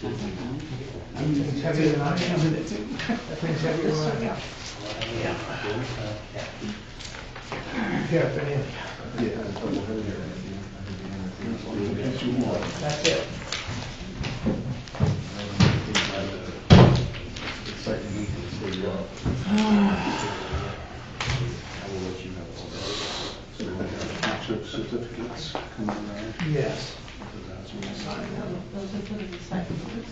Things heavier than I am. Things heavier than I am. Yeah, but anyhow, that's it. Certificates coming around. Yes. Those are for the recyclables.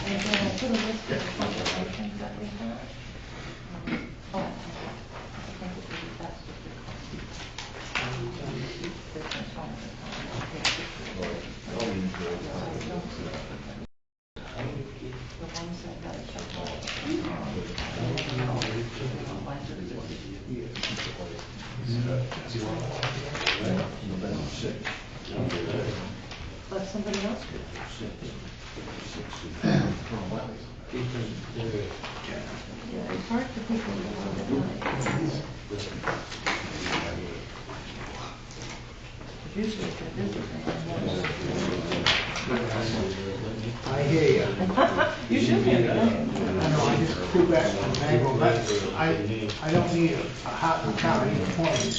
And then I put a list of the populations that we have. But I think it would be best if we different ones. The ones that got a check but somebody else could. Yeah, it's hard for people to know that. Usually if they're busy, I hear you. you should hear me. I know, I just pull back from the angle, but I don't need a hot Italian appointment.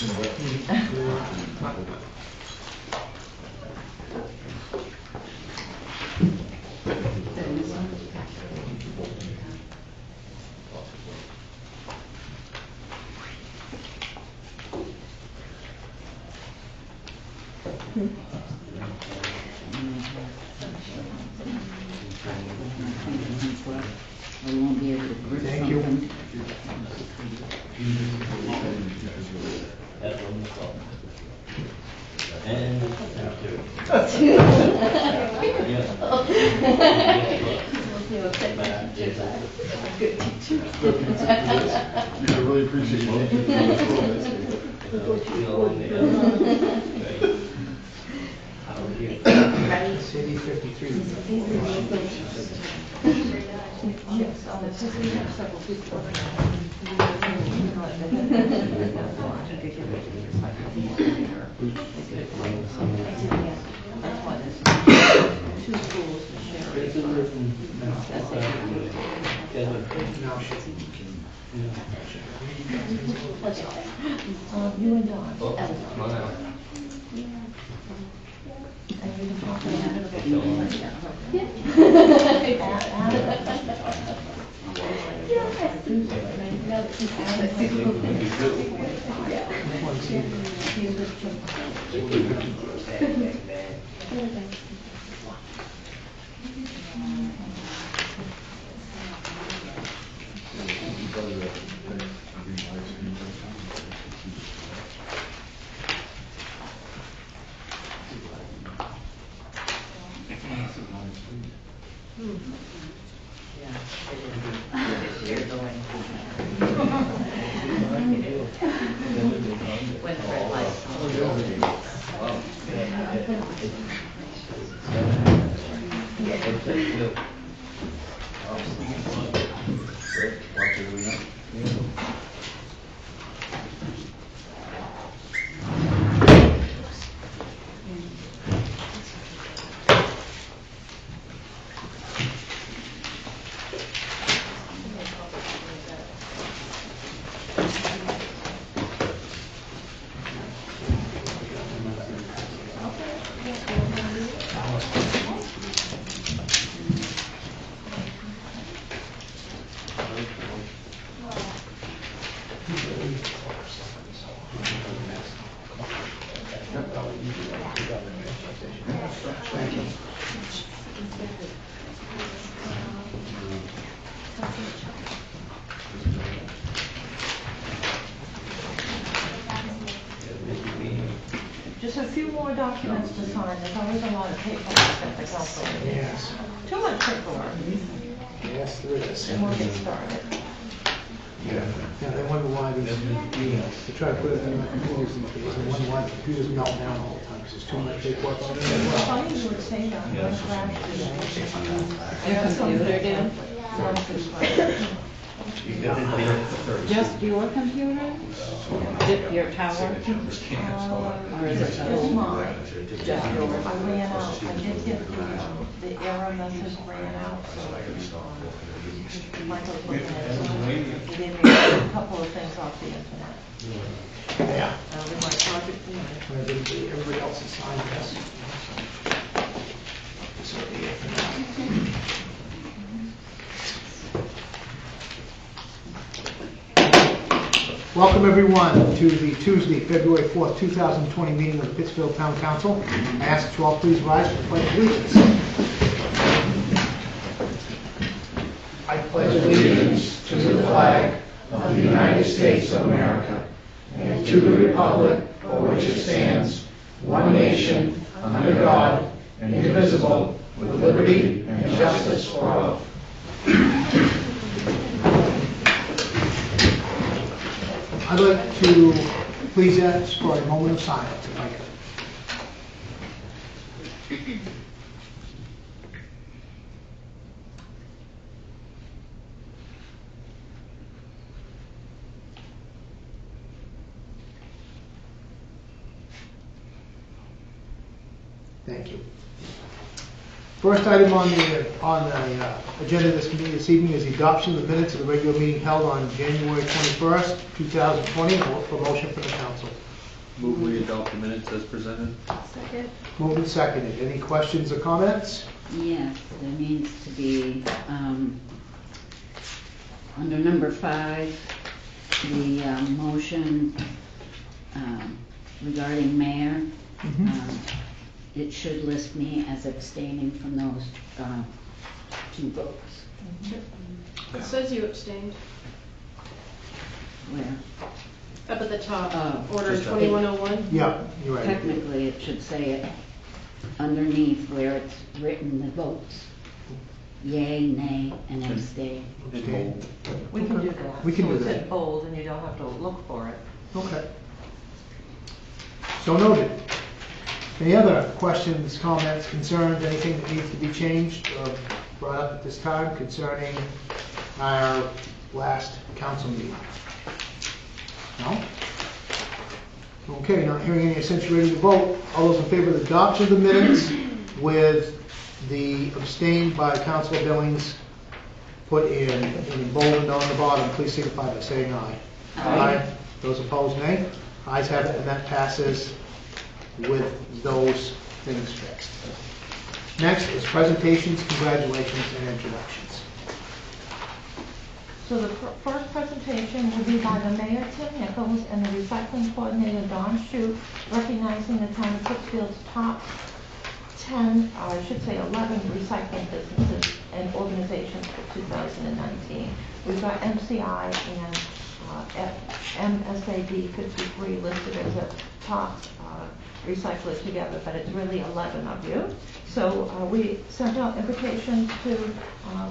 We won't be able to grip Thank you. something. I really appreciate City 53. Yes, on the system, we have several people. That's why there's two schools to share. That's you and Don. And you can talk a little bit Just a few more documents to sign. There's always a lot of paperwork that the council needs. Yes. Too much paperwork. Yes, there is. And we'll get started. Yeah, they wonder why these, they try to put it in the computers these days, and wonder why the computers melt down all the time, because there's too much paperwork on it as well. Funny you would say that. When Crash did Your computer did? Just your computer? Your tower? Or is it the It's whole? mine. Just yours? I ran out, I did get the error message ran out, so Michael's looking at it. He did a couple of things off the internet. Yeah. With my project, Everybody else has signed this. So, yeah, for now. Welcome everyone to the Tuesday, February 4th, 2020 meeting of the Pittsfield Town Council. I ask that you all please rise for the pledge of allegiance. I pledge allegiance to the flag of the United States of America and to the republic for which it stands, one nation, under God, indivisible, with liberty and justice for all. I'd like to please ask for a moment of silence, if I could. Thank you. First item on the agenda this evening is the adoption of the minutes of the regular meeting held on January 21st, 2020. For motion from the council. Move we adopt the minutes as presented. second. Moved and seconded. Any questions or comments? Yes, there needs to be, under number 5, the motion regarding mayor. It should list me as abstaining from those 2 votes. It says you abstained. Where? Up at the top, Oh, order just up. 2101. Yeah, you're right. Technically, it should say it underneath where it's written the votes. Yay, nay, and abstain. Abstain. We can do that. We can do So that. it's in bold and you don't have to look for it. Okay. So noted. Any other questions, comments, concerns, anything that needs to be changed or brought up at this time concerning our last council meeting? No? Okay, not hearing any sense, ready to vote. All those in favor of the adoption of the minutes with the abstained by Councilor Billings put in and bolded on the bottom, please signify by saying aye. Aye. Those opposed, nay. Ayes have it, and that passes with those things fixed. Next is presentations, congratulations, and introductions. So the first presentation will be by the Mayor Tim Nichols and the Recycling Coordinator Don Shute, recognizing the town of Pittsfield's top 10, or I should say 11 recycling businesses and organizations for 2019. We've got MCI and MSAD 53 listed as a top recycler together, but it's really 11 of you. So we sent out invitations to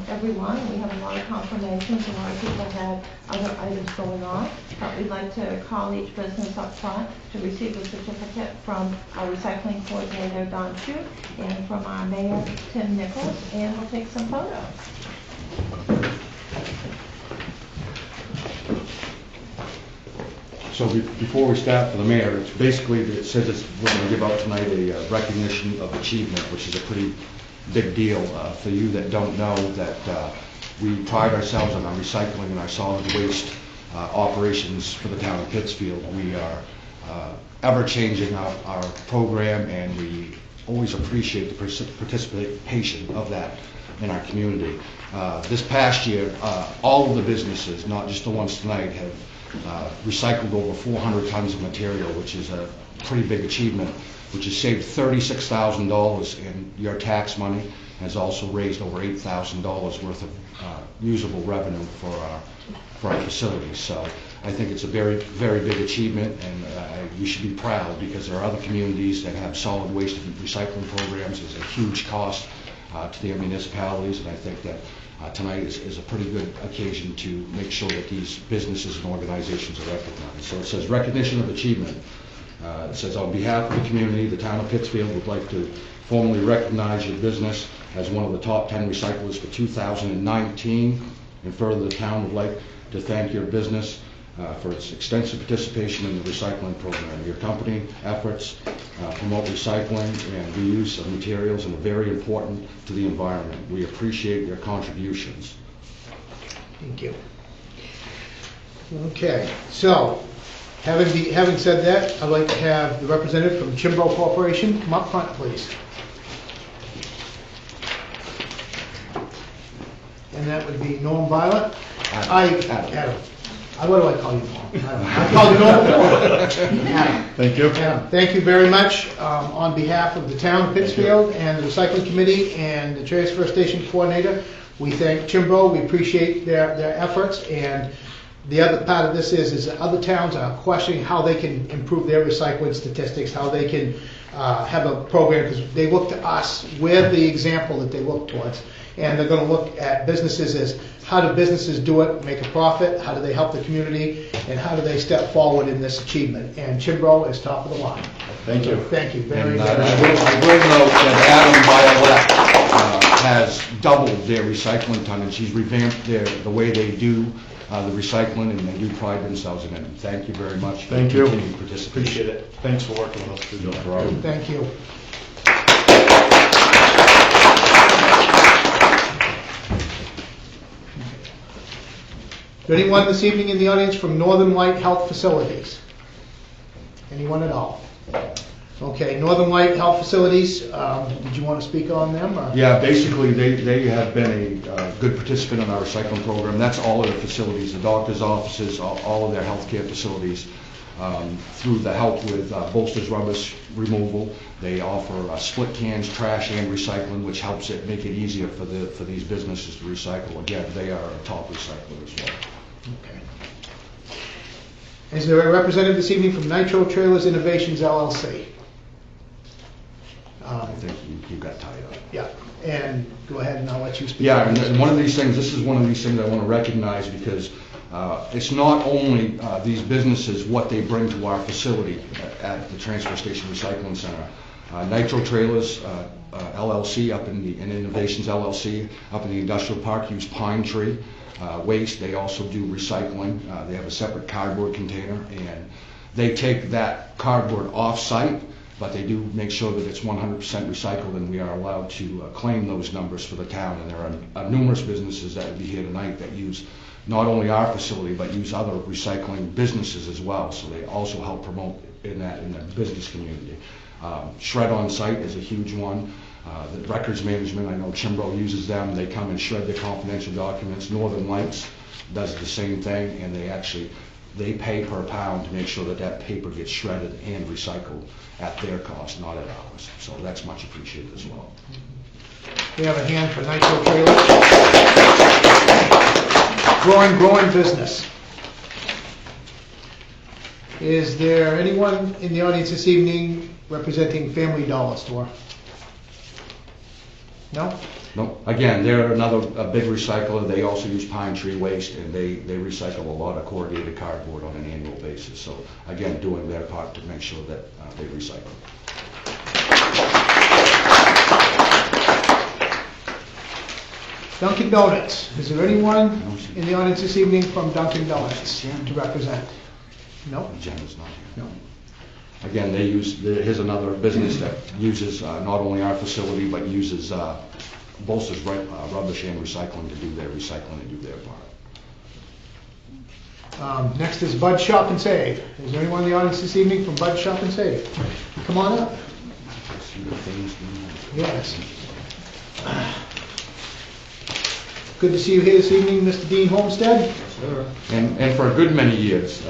everyone. We have a lot of confirmations. A lot of people had other items going on, but we'd like to call each business up front to receive a certificate from our recycling coordinator, Don Shute, and from our mayor, Tim Nichols, and we'll take some photos. So before we start for the mayor, it's basically, it says we're going to give out tonight a recognition of achievement, which is a pretty big deal. For you that don't know, that we pride ourselves on our recycling and our solid waste operations for the town of Pittsfield. We are ever changing our program, and we always appreciate the participation of that in our community. This past year, all of the businesses, not just the ones tonight, have recycled over 400 tons of material, which is a pretty big achievement, which has saved $36,000 in your tax money, and has also raised over $8,000 worth of usable revenue for our facilities. So I think it's a very, very big achievement, and you should be proud, because there are other communities that have solid waste and recycling programs. There's a huge cost to their municipalities, and I think that tonight is a pretty good occasion to make sure that these businesses and organizations are recognized. So it says recognition of achievement. It says, on behalf of the community, the town of Pittsfield would like to formally recognize your business as one of the top 10 recyclers for 2019, And further, the town would like to thank your business for its extensive participation in the recycling program. Your company efforts promote recycling and reuse of materials and are very important to the environment. We appreciate your contributions. Thank you. Okay, so, having said that, I'd like to have the representative from Chimbro Corporation come up front, please. And that would be Norm Violet. Adam. What do I call you, Norm? I call you Norm. Adam. Thank you. Adam, thank you very much on behalf of the town of Pittsfield and the recycling committee and the transfer station coordinator. We thank Chimbro. We appreciate their efforts, and the other part of this is that other towns are questioning how they can improve their recycling statistics, how they can have a program, because they look to us. We're the example that they look towards. And they're going to look at businesses as how do businesses do it, make a profit, how do they help the community, and how do they step forward in this achievement. And Chimbro is top of the line. Thank you. Thank you very And much. I will note that Adam Violet has doubled their recycling tonnage. He's revamped the way they do the recycling, and they do pride themselves in it. Thank you very much for Thank you. continued participation. Appreciate it. Thanks for working with us. Good job. No problem. Thank you. Is there anyone this evening in the audience from Northern Light Health Facilities? Anyone at all? Okay, Northern Light Health Facilities, did you want to speak on them? Or? Yeah, basically, they have been a good participant in our recycling program. That's all of their facilities, the doctor's offices, all of their healthcare facilities. Through the help with Bolster's rubbish removal, they offer split cans, trash, and recycling, which helps it make it easier for these businesses to recycle. Again, they are a top recycler as well. Okay. Is there a representative this evening from Nitro Trailers Innovations LLC? I think you got tied up. Yeah, and go ahead and I'll let you speak. Yeah, and one of these things, this is one of these things I want to recognize, because it's not only these businesses, what they bring to our facility at the Transfer Station Recycling Center. Nitro Trailers LLC up in Innovations LLC up in the industrial park use pine tree waste. They also do recycling. They have a separate cardboard container, and they take that cardboard off-site, but they do make sure that it's 100% recycled, and we are allowed to claim those numbers for the town. And there are numerous businesses that will be here tonight that use not only our facility, but use other recycling businesses as well. So they also help promote in the business community. Shred on site is a huge one. The records management, I know Chimbro uses them. They come and shred the confidential documents. Northern Lights does the same thing, and they pay per pound to make sure that paper gets shredded and recycled at their cost, not at ours. So that's much appreciated as well. We have a hand for Nitro Trailers. Growing business. Is there anyone in the audience this evening representing Family Dollar Store? No? No. Again, they're a big recycler. They also use pine tree waste, and they recycle a lot of corrugated cardboard on an annual basis. So again, doing their part to make sure that they recycle. Dunkin' Donuts. Is there anyone in the audience this evening from Dunkin' Donuts to represent? No? Jenna's not here. No. Again, here's another business that uses not only our facility, but uses Bolster's rubbish and recycling to do their recycling and do their part. Next is Bud Shop and Save. Is there anyone in the audience this evening from Bud Shop and Save? Come on up. Yes. Good to see you here this evening, Mr. Dean Homestead. And for a good many years,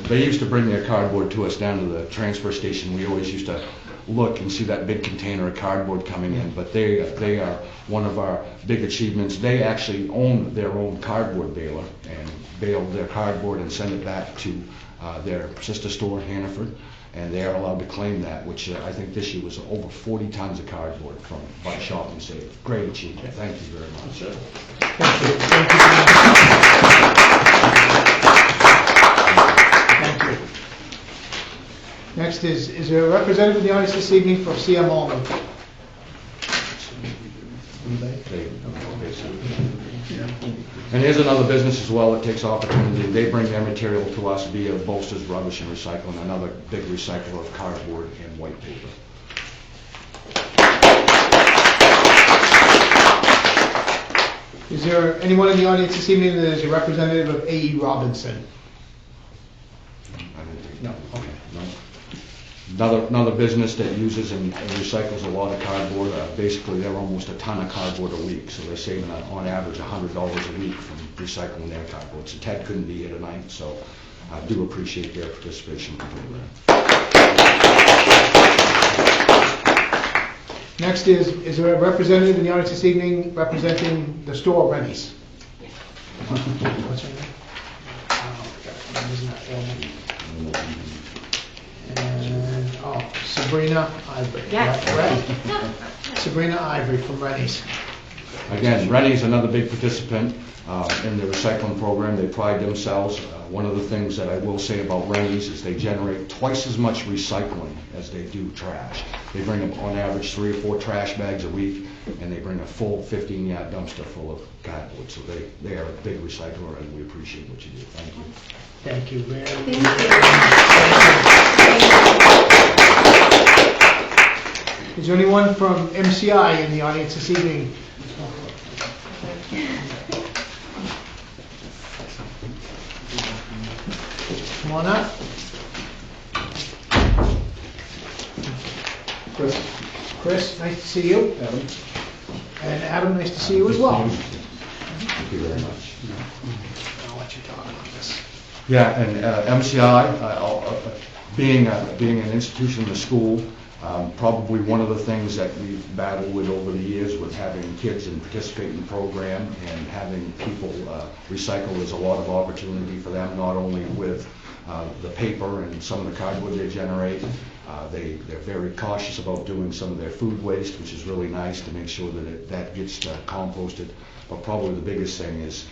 they used to bring their cardboard to us down to the transfer station. We always used to look and see that big container of cardboard coming in, but they are one of our big achievements. They actually own their own cardboard baler and bale their cardboard and send it back to their sister store, Hannaford, and they are allowed to claim that, which I think this year was over 40 tons of cardboard from Bud Shop and Save. Great achievement. Thank you very much. Thank you. Thank you. Next is there a representative in the audience this evening from CM Allman? And here's another business as well that takes opportunity. They bring their material to us via Bolster's Rubbish and Recycling, another big recycler of cardboard and white paper. Is there anyone in the audience this evening that is a representative of A.E. Robinson? No. Okay. Another business that uses and recycles a lot of cardboard. Basically, they're almost a ton of cardboard a week, so they're saving on average $100 a week from recycling their cardboard. So Ted couldn't be here tonight, so I do appreciate their participation in the program. Next is there a representative in the audience this evening representing the store, Rennie's? What's her name? And, Sabrina Ivory. Yes. Right? Sabrina Ivory from Rennie's. Again, Rennie's another big participant in the recycling program. They pride themselves. One of the things that I will say about Rennie's is they generate twice as much recycling as they do trash. They bring up on average 3 or 4 trash bags a week, and they bring a full 15-yard dumpster full of cardboard. So they are a big recycler, and we appreciate what you do. Thank you. Thank you very much. Is there anyone from MCI in the audience this evening? Come on up. Chris, nice to see you. Adam? And Adam, nice to see you as well. Thank you very much. I'll let you talk about this. Yeah, and MCI, being an institution in the school, probably one of the things that we've battled with over the years with having kids and participate in the program and having people recycle, there's a lot of opportunity for them, not only with the paper and some of the cardboard they generate. They're very cautious about doing some of their food waste, which is really nice to make sure that that gets composted. But probably the biggest thing is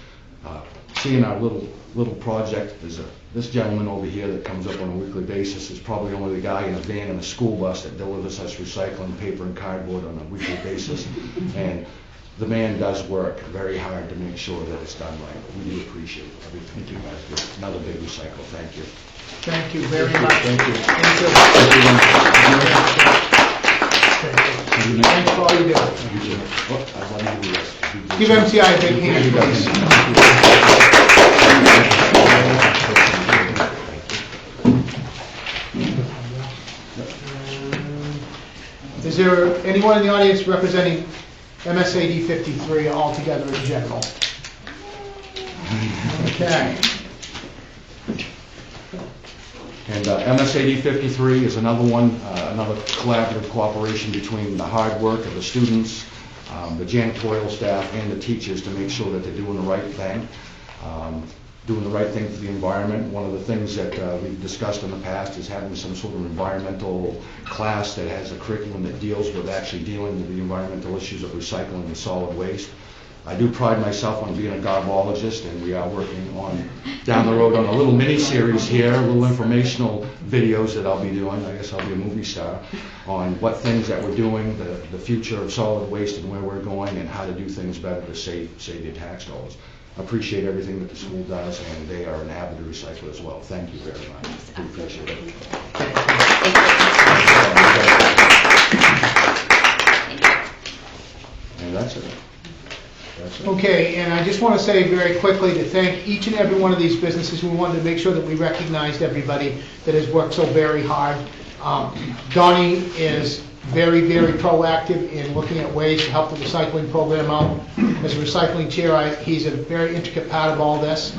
seeing our little project. There's this gentleman over here that comes up on a weekly basis is probably only the guy in a van and a school bus that delivers us recycling paper and cardboard on a weekly basis. And the man does work very hard to make sure that it's done right. We do appreciate everything you guys do. Another big recycle. Thank you. Thank you very much. Thank you. Thank you. Thanks for all you do. Give MCI a big hand, please. Is there anyone in the audience representing MSAD 53 altogether in general? Okay. And MSAD 53 is another one, another collaborative cooperation between the hard work of the students, the janitorial staff, and the teachers to make sure that they're doing the right thing. Doing the right thing for the environment. One of the things that we've discussed in the past is having some sort of environmental class that has a curriculum that deals with actually dealing with the environmental issues of recycling and solid waste. I do pride myself on being a garbologist, and we are working on, down the road, on a little mini-series here, little informational videos that I'll be doing. I guess I'll be a movie star, on what things that we're doing, the future of solid waste and where we're going, and how to do things better to save your tax dollars. Appreciate everything that the school does, and they are an avid recycler as well. Thank you very much. We appreciate it. And that's it. Okay, and I just want to say very quickly to thank each and every one of these businesses. We wanted to make sure that we recognized everybody that has worked so very hard. Donnie is very, very proactive in looking at ways to help the recycling program out. As a recycling chair, he's a very intricate part of all this,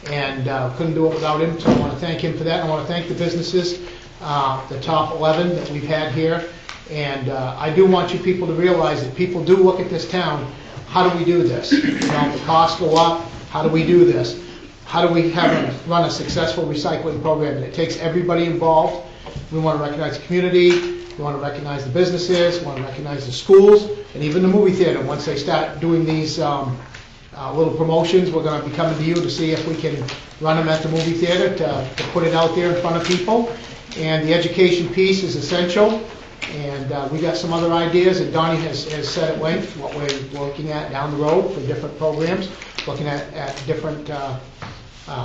and couldn't do it without him, so I want to thank him for that. I want to thank the businesses, the top 11 that we've had here, and I do want you people to realize that people do look at this town. How do we do this? You know, the costs go up. How do we do this? How do we run a successful recycling program? And it takes everybody involved. We want to recognize the community. We want to recognize the businesses. We want to recognize the schools, and even the movie theater. Once they start doing these little promotions, we're going to be coming to you to see if we can run them at the movie theater to put it out there in front of people. And the education piece is essential. And we got some other ideas, and Donnie has said at length what we're looking at down the road for different programs, looking at different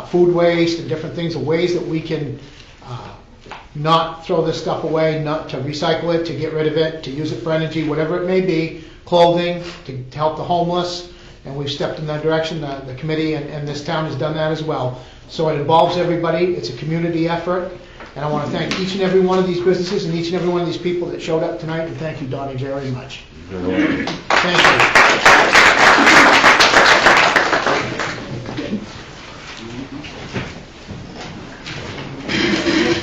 food waste and different things, ways that we can not throw this stuff away, not to recycle it, to get rid of it, to use it for energy, whatever it may be, clothing, to help the homeless, and we've stepped in that direction. The committee and this town has done that as well. So it involves everybody, it's a community effort, and I want to thank each and every one of these businesses and each and every one of these people that showed up tonight, and thank you, Donnie, very much. Thank you.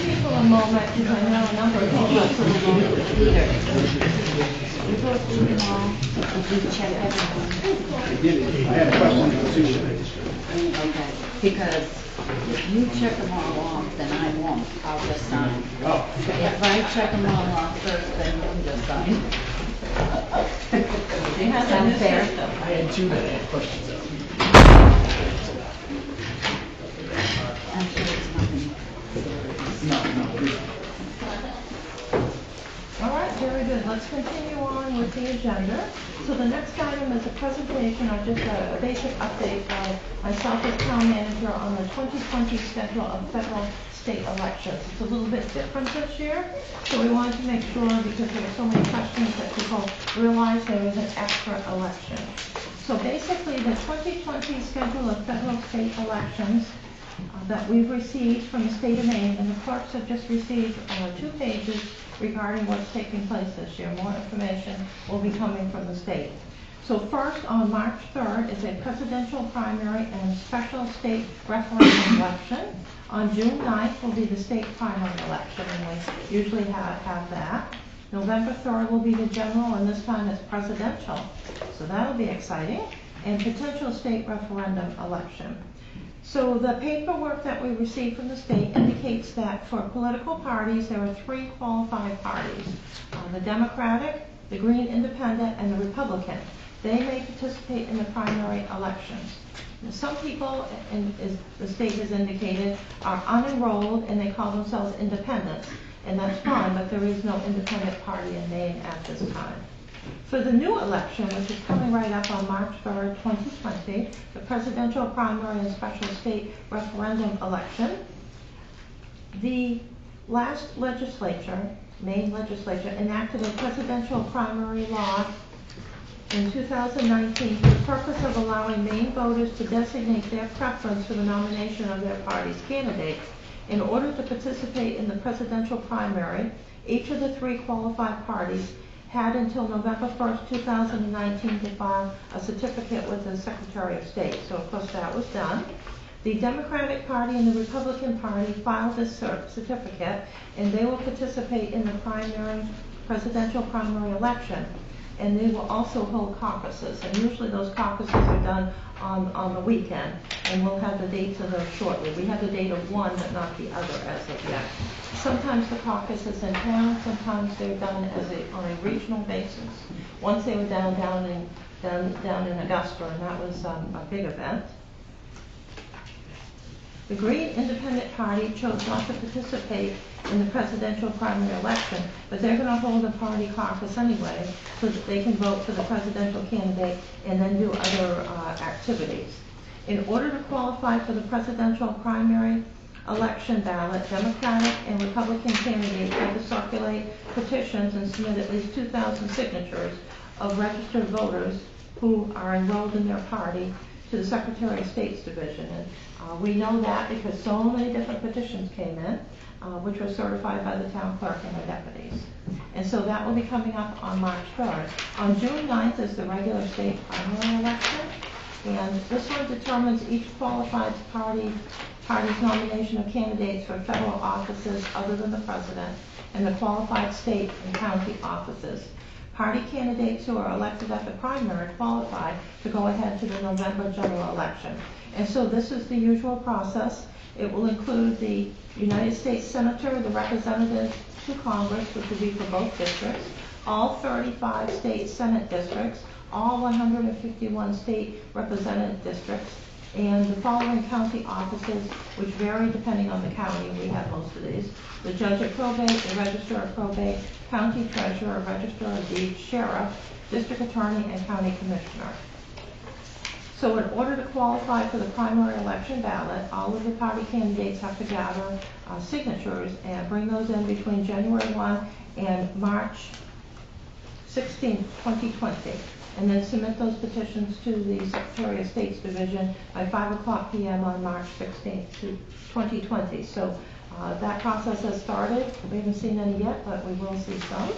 People a moment, because I know a number of people are sort of going to Peter. You go through them all, and you check everyone. I had a question for Susan. Okay, because if you check them all off, then I won't, I'll just sign. Oh. If I check them all off first, then you'll just sign. They have a Sound new fair? system. I had two that had questions. I'm sure it's nothing. All right, very good. Let's continue on with the agenda. So the next item is a presentation, or just a basic update by myself as town manager on the 2020 schedule of federal state elections. It's a little bit different this year, so we wanted to make sure, because there were so many questions, that people realize there is an extra election. So basically, the 2020 schedule of federal state elections that we've received from the state of Maine, and the clerks have just received 2 pages regarding what's taking place this year. More information will be coming from the state. So first, on March 3rd, is a presidential primary and special state referendum election. On June 9th will be the state primary election, and we usually have that. November 3rd will be the general, and this time it's presidential. So that'll be exciting. And potential state referendum election. So the paperwork that we received from the state indicates that for political parties, there are 3 qualified parties. The Democratic, the Green Independent, and the Republican. They may participate in the primary elections. Now, some people, as the state has indicated, are unenrolled and they call themselves independents. And that's fine, but there is no independent party in Maine at this time. For the new election, which is coming right up on March 3rd, 2020, the presidential primary and special state referendum election, the last legislature, Maine legislature, enacted a presidential primary law in 2019 for the purpose of allowing Maine voters to designate their preference for the nomination of their party's candidate. In order to participate in the presidential primary, each of the 3 qualified parties had until November 1st, 2019 to file a certificate with the Secretary of State. So of course that was done. The Democratic Party and the Republican Party filed this certificate, and they will participate in the presidential primary election. And they will also hold caucuses, and usually those caucuses are done on the weekend, and we'll have the dates of those shortly. We have the date of one, but not the other as of yet. Sometimes the caucus is in town, sometimes they're done on a regional basis. Once they were down in Augusta, and that was a big event. The Green Independent Party chose not to participate in the presidential primary election, but they're going to hold a party caucus anyway so that they can vote for the presidential candidate and then do other activities. In order to qualify for the presidential primary election ballot, Democratic and Republican candidates have to circulate petitions and submit at least 2,000 signatures of registered voters who are enrolled in their party to the Secretary of State's division. And we know that because so many different petitions came in, which were certified by the town clerk and her deputies. And so that will be coming up on March 3rd. On June 9th is the regular state primary election, and this one determines each qualified party's nomination of candidates for federal offices other than the president, and the qualified state and county offices. Party candidates who are elected at the primary qualify to go ahead to the November general election. And so this is the usual process. It will include the United States Senator, the representatives to Congress, which will be for both districts, all 35 state Senate districts, all 151 state representative districts, and the following county offices, which vary depending on the county. We have most of these: the judge of probate, the register of probate, county treasurer, register of deeds, sheriff, district attorney, and county commissioner. So in order to qualify for the primary election ballot, all of the party candidates have to gather signatures and bring those in between January 1 and March 16, 2020, and then submit those petitions to the Secretary of State's division by 5:00 p.m. on March 16, 2020. So that process has started. We haven't seen any yet, but we will see some.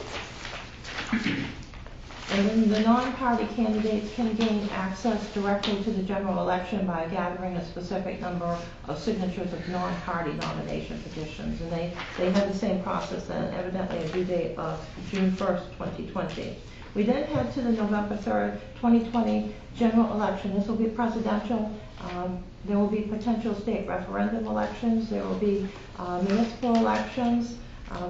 And then the non-party candidates can gain access directly to the general election by gathering a specific number of signatures of non-party nomination petitions. And they have the same process and evidently a due date of June 1st, 2020. We then head to the November 3rd, 2020 general election. This will be presidential. There will be potential state referendum elections. There will be municipal elections.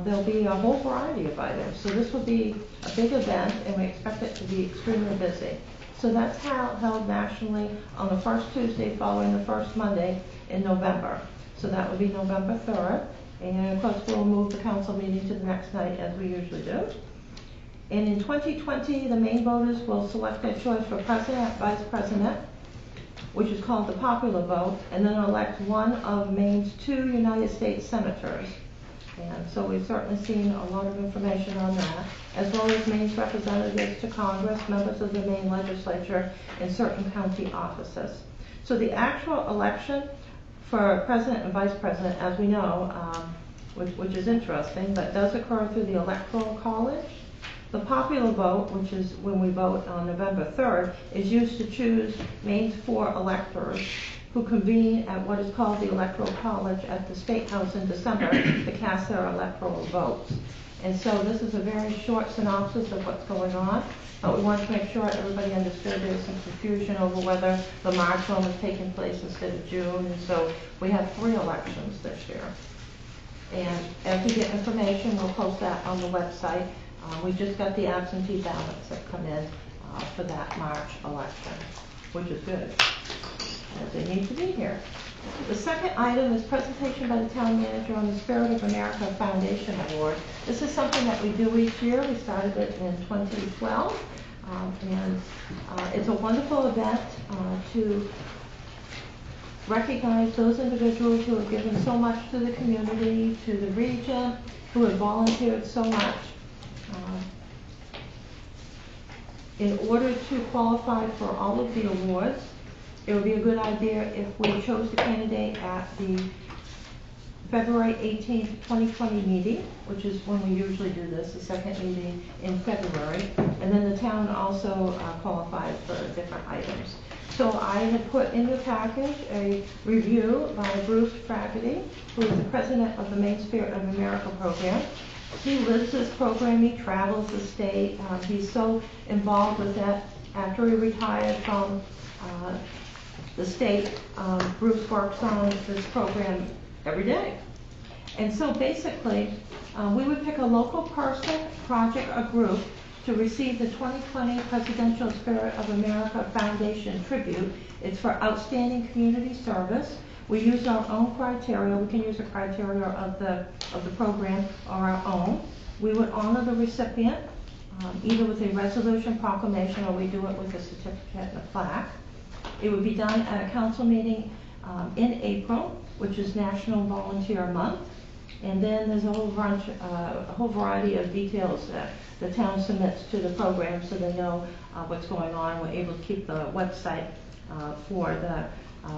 There'll be a whole variety of items. So this will be a big event, and we expect it to be extremely busy. So that's held nationally on the first Tuesday following the first Monday in November. So that will be November 3rd. And of course, we'll move the council meeting to the next night as we usually do. And in 2020, the Maine voters will select their choice for president, vice president, which is called the popular vote, and then elect one of Maine's 2 United States senators. And so we've certainly seen a lot of information on that, as well as Maine's representatives to Congress, members of the Maine legislature, and certain county offices. So the actual election for president and vice president, as we know, which is interesting, but does occur through the Electoral College. The popular vote, which is when we vote on November 3rd, is used to choose Maine's 4 electors who convene at what is called the Electoral College at the State House in December to cast their electoral votes. And so this is a very short synopsis of what's going on, but we want to make sure everybody understood there's some confusion over whether the March one was taking place instead of June, and so we have 3 elections this year. And as we get information, we'll post that on the website. We just got the absentee ballots that come in for that March election, which is good, as they need to be here. The second item is presentation by the town manager on the Spirit of America Foundation Award. This is something that we do each year. We started it in 2012, and it's a wonderful event to recognize those individuals who have given so much to the community, to the region, who have volunteered so much. In order to qualify for all of the awards, it would be a good idea if we chose the candidate at the February 18th, 2020 meeting, which is when we usually do this, the second meeting in February, and then the town also qualifies for different items. So I had put in the package a review by Bruce Fragedy, who is the president of the Maine Spirit of America program. He lives this program, he travels the state, he's so involved with that. After he retired from the state, Bruce works on this program every day. And so basically, we would pick a local person, project, or group to receive the 2020 Presidential Spirit of America Foundation Tribute. It's for outstanding community service. We use our own criteria. We can use the criteria of the program or our own. We would honor the recipient, either with a resolution, proclamation, or we do it with a certificate and a plaque. It would be done at a council meeting in April, which is National Volunteer Month. And then there's a whole variety of details that the town submits to the program so they know what's going on. We're able to keep the website for the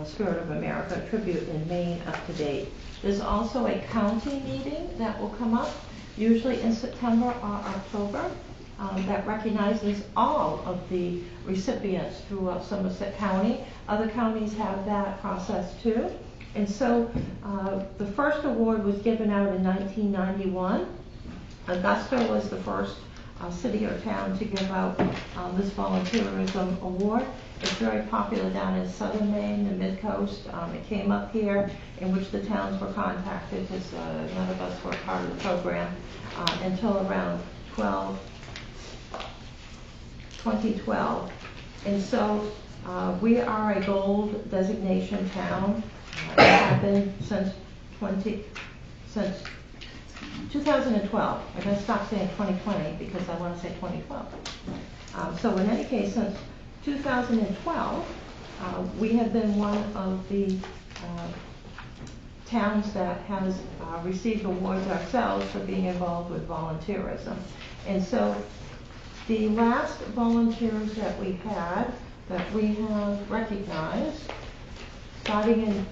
Spirit of America tribute in Maine up to date. There's also a county meeting that will come up, usually in September or October, that recognizes all of the recipients throughout Somerset County. Other counties have that process too. And so the first award was given out in 1991. Augusta was the first city or town to give out this volunteerism award. It's very popular down in southern Maine, the mid-coast. It came up here, in which the towns were contacted because none of us were part of the program until around 2012. And so we are a gold designation town. It has been since 2012. I'm going to stop saying 2020 because I want to say 2012. So in any case, since 2012, we have been one of the towns that has received awards ourselves for being involved with volunteerism. And so the last volunteers that we had, that we have recognized, starting in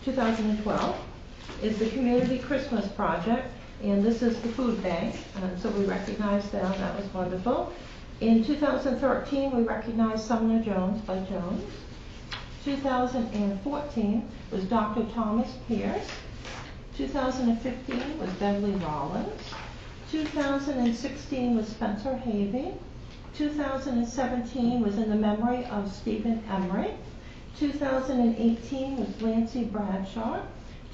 2012, is the Community Christmas Project, and this is the food bank, and so we recognized them. That was wonderful. In 2013, we recognized Sumner Jones by Jones. 2014 was Dr. Thomas Pierce. 2015 was Beverly Rollins. 2016 was Spencer Havey. 2017 was in the memory of Stephen Emery. 2018 was Lancy Bradshaw.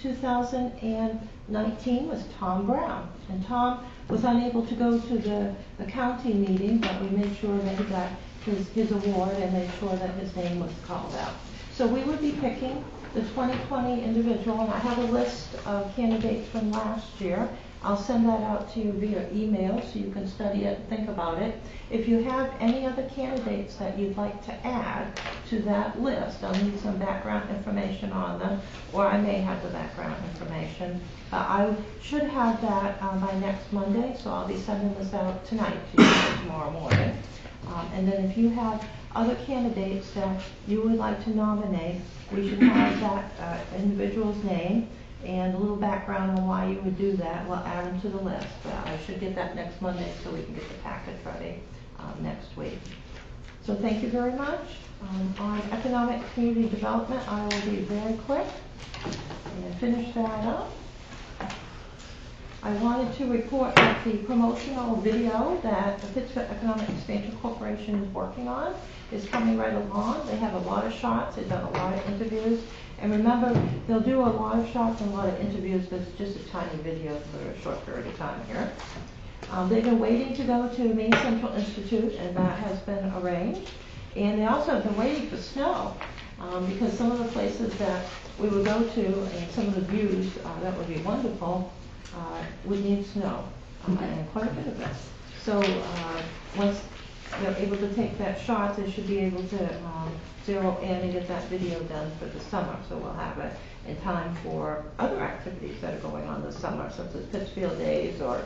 2019 was Tom Brown. And Tom was unable to go to the county meeting, but we made sure that he got his award and made sure that his name was called out. So we would be picking the 2020 individual, and I have a list of candidates from last year. I'll send that out to you via email so you can study it and think about it. If you have any other candidates that you'd like to add to that list, I'll need some background information on them, or I may have the background information. I should have that by next Monday, so I'll be sending this out tonight to you tomorrow morning. And then if you have other candidates that you would like to nominate, we should have that individual's name and a little background on why you would do that. We'll add them to the list. I should get that next Monday so we can get the packet ready next week. So thank you very much. On economic community development, I will be very quick and finish that up. I wanted to report that the promotional video that the Pittsburgh Economic Expansion Corporation is working on is coming right along. They have a lot of shots. They've done a lot of interviews. And remember, they'll do a lot of shots and a lot of interviews, but it's just a tiny video for a short period of time here. They've been waiting to go to Maine Central Institute, and that has been arranged. And they also have been waiting for snow, because some of the places that we would go to and some of the views that would be wonderful would need snow, and quite a bit of it. So once they're able to take that shot, they should be able to zero in and get that video done for the summer. So we'll have it in time for other activities that are going on this summer, such as Pittsfield Days or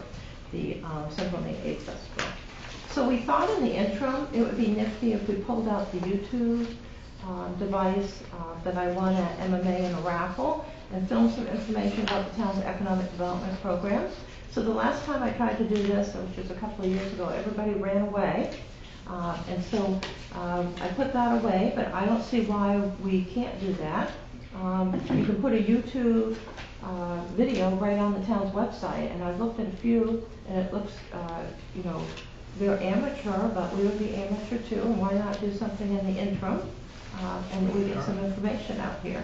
the Central Maine Aid Festival. So we thought in the interim it would be nifty if we pulled out the YouTube device that I won at MMA in a raffle and filmed some information about the town's economic development programs. So the last time I tried to do this, which was a couple of years ago, everybody ran away. And so I put that away, but I don't see why we can't do that. You can put a YouTube video right on the town's website, and I've looked at a few, and it looks, you know, they're amateur, but we would be amateur too, and why not do something in the interim, and we get some information out here.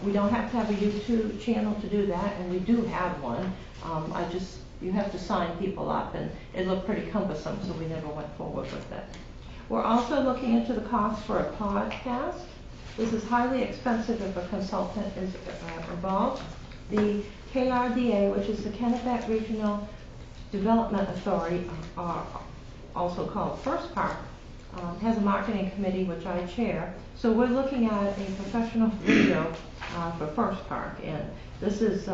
We don't have to have a YouTube channel to do that, and we do have one. You have to sign people up, and it looked pretty cumbersome, so we never went forward with it. We're also looking into the cost for a podcast. This is highly expensive if a consultant is involved. The KRDA, which is the Kennebec Regional Development Authority, also called First Park, has a marketing committee which I chair. So we're looking at a professional video for First Park, and this is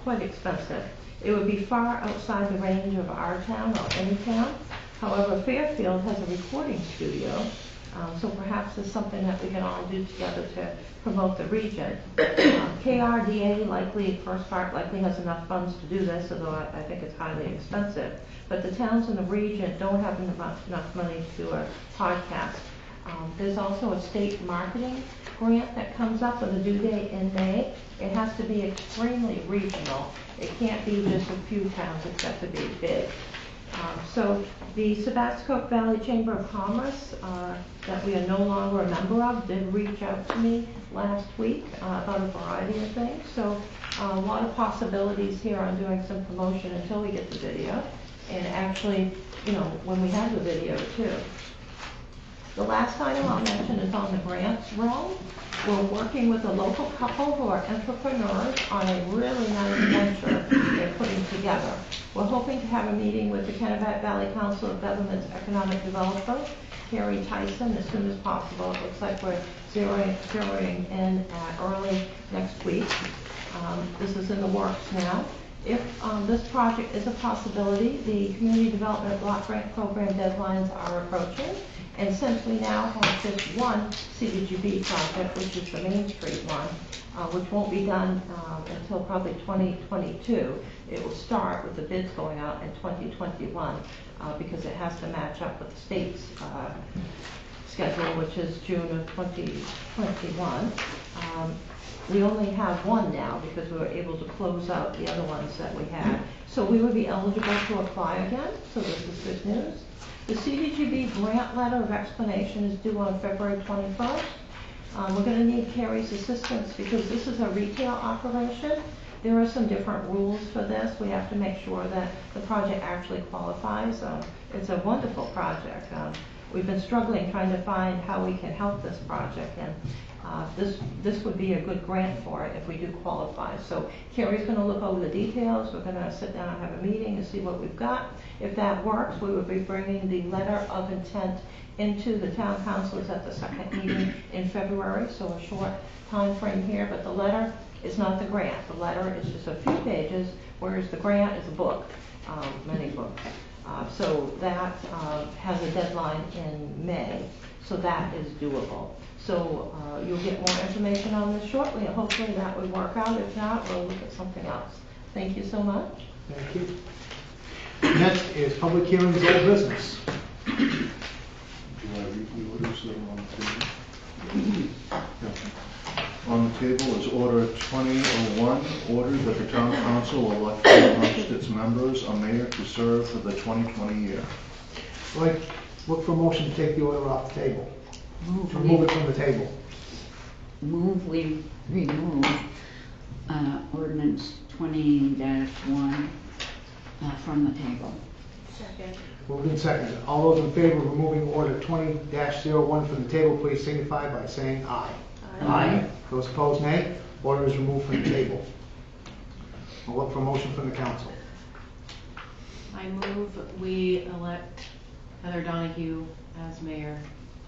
quite expensive. It would be far outside the range of our town or any town. However, Fairfield has a recording studio, so perhaps it's something that we can all do together to promote the region. KRDA First Park likely has enough funds to do this, although I think it's highly expensive. But the towns in the region don't have enough money to do a podcast. There's also a state marketing grant that comes up with a due date in May. It has to be extremely regional. It can't be just a few towns, it's got to be big. So the Sebastopol Valley Chamber of Commerce, that we are no longer a member of, did reach out to me last week about a variety of things. So a lot of possibilities here on doing some promotion until we get the video. And actually, you know, when we have the video too. The last item I'll mention is on the grants roll. We're working with a local couple who are entrepreneurs on a really nice venture they're putting together. We're hoping to have a meeting with the Kennebec Valley Council of Governments Economic Developer, Carrie Tyson, as soon as possible. It looks like we're zeroing in early next week. This is in the works now. If this project is a possibility, the Community Development Block Grant Program deadlines are approaching. And since we now have this one CDGB project, which is the Main Street one, which won't be done until probably 2022, it will start with the bids going out in 2021 because it has to match up with the state's schedule, which is June of 2021. We only have one now because we were able to close out the other ones that we had. So we would be eligible to apply again, so this is good news. The CDGB grant letter of explanation is due on February 21st. We're going to need Carrie's assistance because this is a retail operation. There are some different rules for this. We have to make sure that the project actually qualifies. It's a wonderful project. We've been struggling trying to find how we can help this project, and this would be a good grant for it if we do qualify. So Carrie's going to look over the details. We're going to sit down and have a meeting and see what we've got. If that works, we will be bringing the letter of intent into the town councils at the second meeting in February, so a short time frame here, but the letter is not the grant. The letter is just a few pages, whereas the grant is a book, many books. So that has a deadline in May, so that is doable. So you'll get more information on this shortly, and hopefully that would work out. If not, we'll look at something else. Thank you so much. Thank you. Next is public hearings, old business. Do I read the orders that are on the table? Yeah. On the table is Order 2001, order that the town council elect amongst its members a mayor to serve for the 2020 year. I'd like look for a motion to take the order off the table. Move Remove it from the table. we remove ordinance 20-1 from the table. Second. Moved and seconded. All those in favor of removing order 20-01 from the table, please signify by saying aye. Aye. Those opposed, nay. Order is removed from the table. I'll look for a motion from the council. I move we elect Heather Donahue as mayor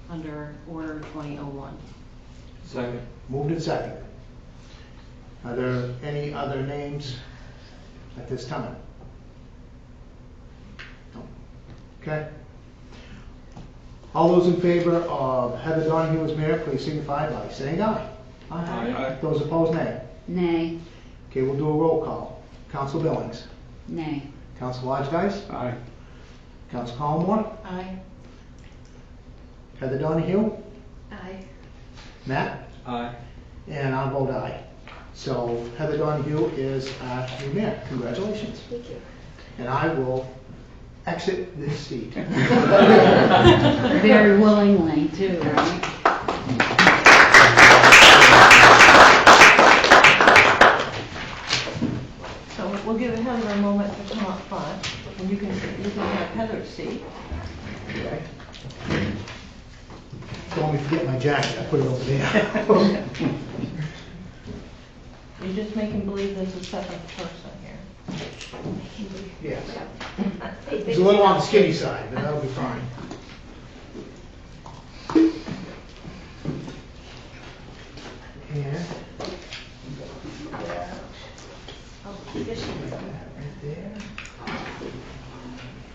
under Order 2001. Second. Moved and seconded. Are there any other names at this time? No. Okay. All those in favor of Heather Donahue as mayor, please signify by saying aye. Aye. Those opposed, nay. Nay. Okay, we'll do a roll call. Council Billings. Nay. Council Lodgedice. Aye. Council Collmore. Aye. Heather Donahue. Aye. Matt. Aye. And I'll vote aye. So Heather Donahue is your mayor. Congratulations. Thank you. And I will exit this seat. Very willingly too, right? So we'll give Heather a moment to come up front, and you can have Heather's seat. Okay. Don't let me forget my jacket. I put it over there. You're just making believe there's a seventh person here. Yes. It's a little on the skinny side, but that'll be fine. And Oh, this put that right there.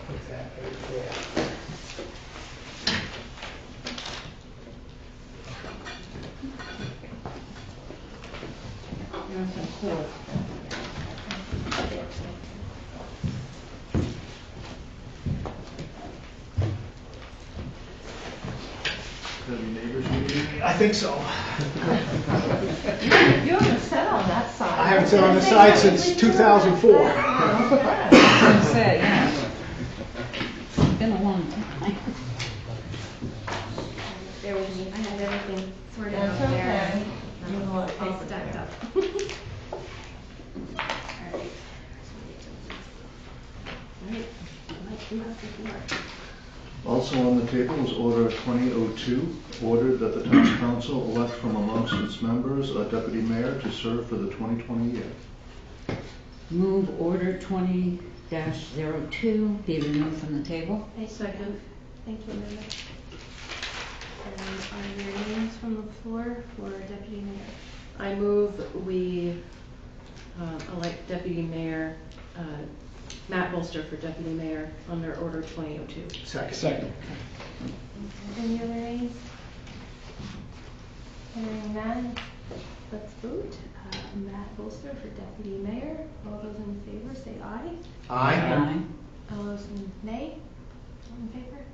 Put that right there. There's some cords. Have your neighbors meeting? I think so. You haven't sat on that side. I haven't sat on this side since 2004. Say, yes. It's been a long time. Bear with me, I had everything sorted out That's there. okay. You know what, All paper stacked down. up. All right. All right, I like you have before. Also Also on the table is Order 2002, ordered that the Town Council elect from amongst its members a deputy mayor to serve for the 2020 year. Move order 20-02 be removed from the table. Second. Thank you, Amanda. And are there names from the floor for deputy mayor? I move we elect Deputy Mayor Matt Bolster for Deputy Mayor under Order 2002. Second. Any other names? Hearing none, let's vote. Matt Bolster for deputy mayor. All those in favor say aye. Aye. All those nay? All in favor?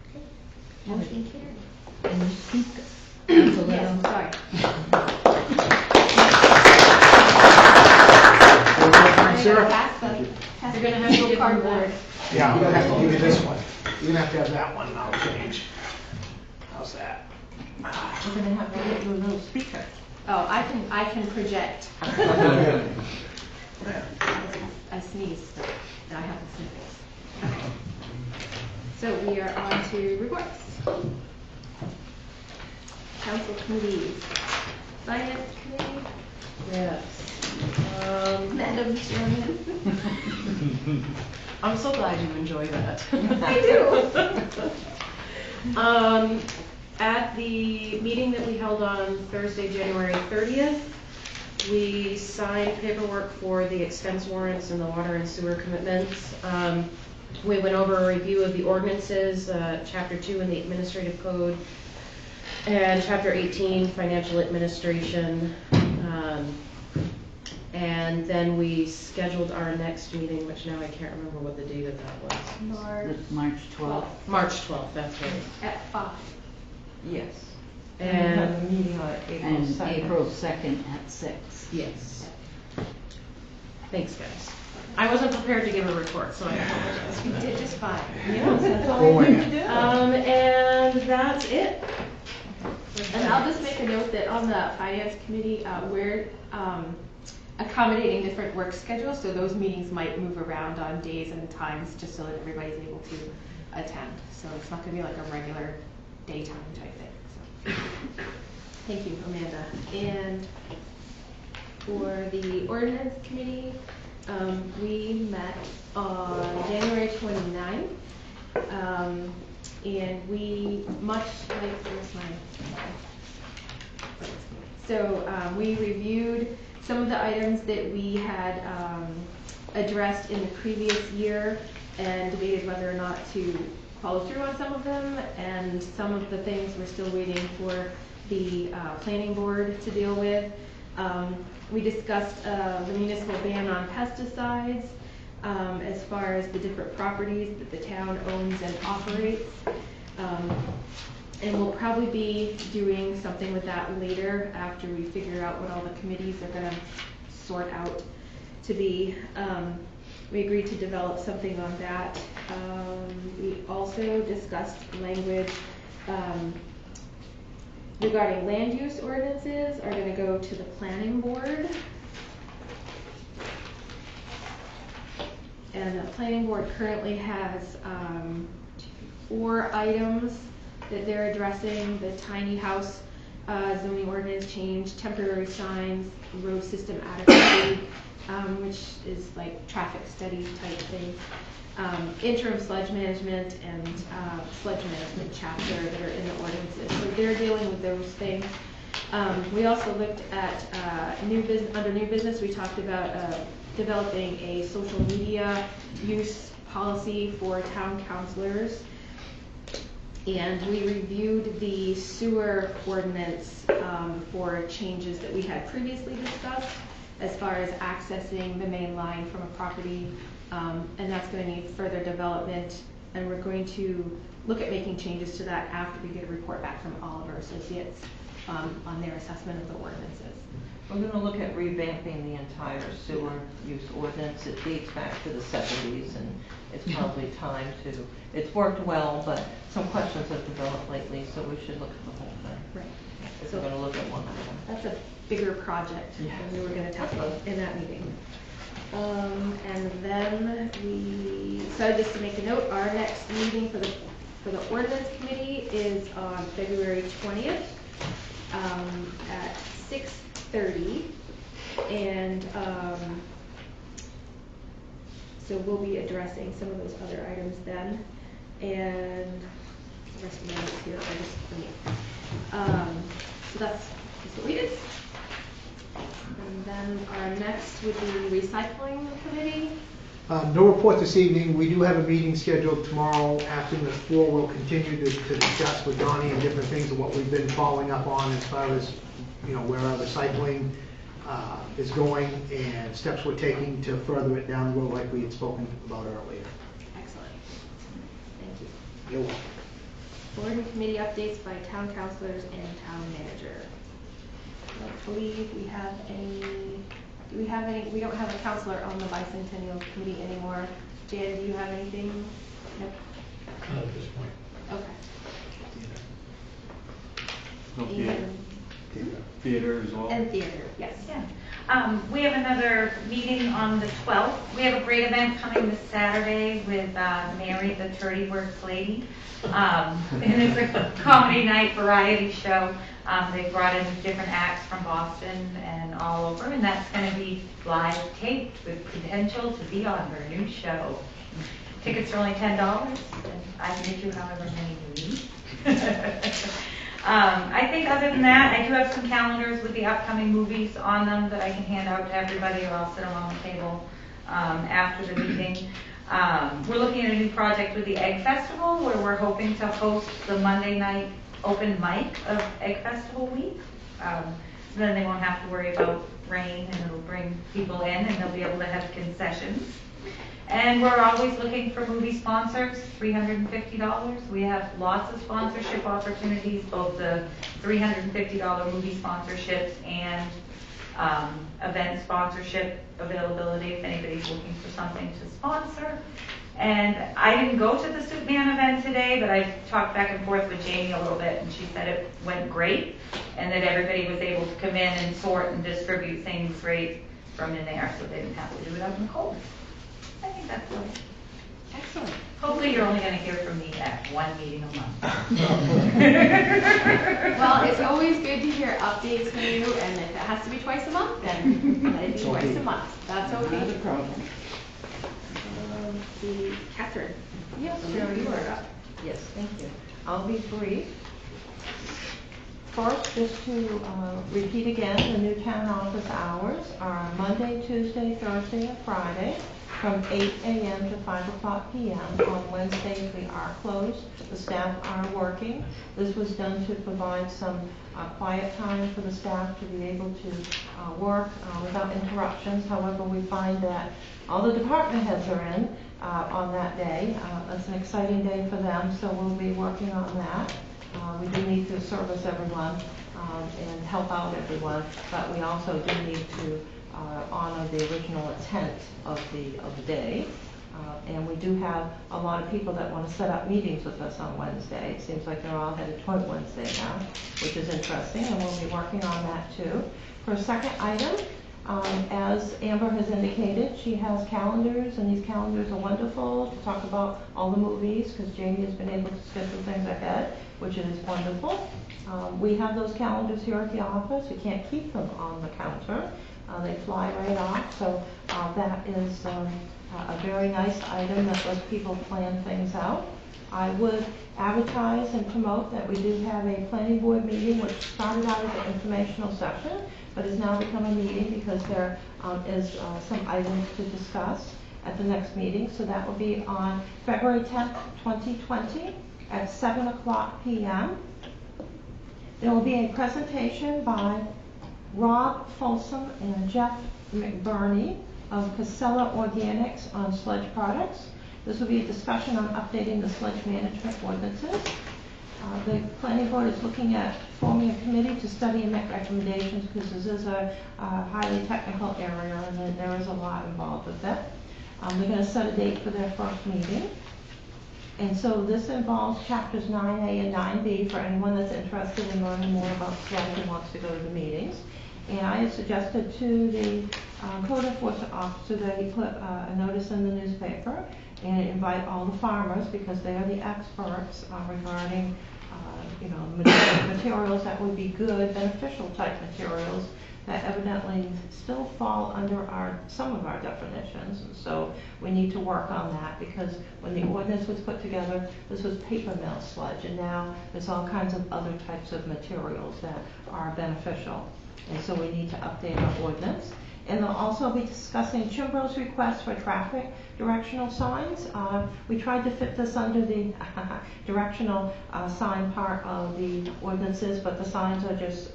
Okay. Yeah. Motion carried. Can you speak? That's a little. Yes, sorry. Sarah? Pass the You're gonna have to little give them cardboard. Yeah, I'm gonna have to give you this one. You're gonna have to have that one, and I'll change. How's that? We're gonna have to get you a little speaker. Oh, I can project. I sneezed, so now I have to sneeze. Okay. So we are on to reports. Council committees. Finance committee, Yes. Madam Chairman. I'm so glad you enjoy that. I do. At the meeting that we held on Thursday, January 30th, we signed paperwork for the expense warrants and the water and sewer commitments. We went over a review of the ordinances, Chapter 2 in the Administrative Code, and Chapter 18, Financial Administration. And then we scheduled our next meeting, which now I can't remember what the date of that was. March 12th. March 12th, that's right. At 5. Yes. And we have a And, meeting on April And 2nd. April 2nd at 6. yes. Thanks, guys. I wasn't prepared to give a report, so I apologize for You that. did just fine. Yeah. That's all Go we away. need to do. And that's it. And I'll just make a note that on the finance committee, we're accommodating different work schedules, so those meetings might move around on days and times just so that everybody's able to attend. So it's not gonna be like a regular daytime type thing, so. Thank you, Amanda. And for the ordinance committee, we met on January 29th. And we, much like, where's my, so we reviewed some of the items that we had addressed in the previous year and debated whether or not to follow through on some of them, and some of the things we're still waiting for the planning board to deal with. We discussed the municipal ban on pesticides, as far as the different properties that the town owns and operates. And we'll probably be doing something with that later after we figure out what all the committees are gonna sort out to be. We agreed to develop something on that. We also discussed language regarding land use ordinances are gonna go to the planning board. And the planning board currently has 4 items that they're addressing: the tiny house zoning ordinance change, temporary signs, road system adequacy, which is like traffic study type thing, interim sludge management, and sludge management chapter that are in the ordinances. So they're dealing with those things. We also looked at under new business, we talked about developing a social media use policy for town councilors. And we reviewed the sewer ordinance for changes that we had previously discussed as far as accessing the main line from a property. And that's going to need further development. And we're going to look at making changes to that after we get a report back from Oliver Associates on their assessment of the ordinances. We're gonna look at revamping the entire sewer use ordinance. It dates back to the 70s, and it's probably time to, it's worked well, but some questions have developed lately, so we should look at the whole thing. Right. If we're gonna look at one item. That's a bigger project Yeah. than we were going to tackle in that meeting. And then so just to make a note, our next meeting for the ordinance committee is on February 20th, at 6:30. And, so we'll be addressing some of those other items then. And the rest of my notes here are just for me. So that's what we did. And then our next would be recycling committee. No report this evening. We do have a meeting scheduled tomorrow afternoon at 4. We'll continue to discuss with Donnie and different things of what we've been following up on as far as, where our recycling is going and steps we're taking to further it down the road like we had spoken about earlier. Excellent. Thank you. You're welcome. Board and committee updates by town councilors and town manager. I don't believe we have any. Do we have any? We don't have a counselor on the bicentennial committee anymore. Dan, do you have anything? Nope. Not at this point. Okay. And Theater as well. And theater, yes. Yeah. We have another meeting on the 12th. We have a great event coming this Saturday with Mary, the Turdy Works lady. And it's a comedy night variety show. They brought in different acts from Boston and all over, and that's going to be live taped with potential to be on her new show. Tickets are only $10, and I can get you however many you need. I think other than that, I do have some calendars with the upcoming movies on them that I can hand out to everybody, or I'll sit around the table after the meeting. We're looking at a new project with the Egg Festival, where we're hoping to host the Monday night open mic of Egg Festival week. Then they won't have to worry about rain, and it'll bring people in, and they'll be able to have concessions. And we're always looking for movie sponsors, $350. We have lots of sponsorship opportunities, both the $350 movie sponsorships and event sponsorship availability if anybody's looking for something to sponsor. And I didn't go to the Soup Man event today, but I talked back and forth with Jamie a little bit, and she said it went great, and that everybody was able to come in and sort and distribute things right from in there, so they didn't have to do it out in the cold. I think that's good. Excellent. Hopefully you're only going to hear from me at one meeting a month. Well, it's always good to hear updates from you, and if it has to be twice a month, then let it be twice a month. That's okay. Not a problem. Let's see, Catherine. Yes, Cheryl, you are up. Yes, thank you. I'll be brief. First, just to repeat again, the new town office hours are Monday, Tuesday, Thursday, and Friday from 8 a.m. to 5 o'clock p.m. On Wednesdays, we are closed. The staff are working. This was done to provide some quiet time for the staff to be able to work without interruptions. However, we find that all the department heads are in on that day. It's an exciting day for them, so we'll be working on that. We do need to service everyone and help out everyone, but we also do need to honor the original intent of the day. And we do have a lot of people that want to set up meetings with us on Wednesday. It seems like they're all headed toward Wednesday now, which is interesting, and we'll be working on that too. For a second item, as Amber has indicated, she has calendars, and these calendars are wonderful to talk about all the movies, because Jamie has been able to schedule things ahead, which is wonderful. We have those calendars here at the office. We can't keep them on the counter. They fly right off, so that is a very nice item that lets people plan things out. I would advertise and promote that we do have a planning board meeting, which started out as an informational session, but has now become a meeting because there is some items to discuss at the next meeting. So that will be on February 10th, 2020 at 7 o'clock p.m. There will be a presentation by Rob Folsom and Jeff McBurney of Casella Organics on sludge products. This will be a discussion on updating the sludge management ordinances. The planning board is looking at forming a committee to study and make recommendations, because this is a highly technical area and there is a lot involved with it. They're going to set a date for their first meeting. And so this involves chapters 9A and 9B for anyone that's interested in learning more about sludge and wants to go to the meetings. And I had suggested to the code enforcement officer that he put a notice in the newspaper and invite all the farmers, because they are the experts regarding materials that would be good, beneficial type materials that evidently still fall under some of our definitions. And so we need to work on that, because when the ordinance was put together, this was paper mill sludge, and now there's all kinds of other types of materials that are beneficial. And so we need to update our ordinance. And they'll also be discussing Chimbro's request for traffic directional signs. We tried to fit this under the directional sign part of the ordinances, but the signs are just,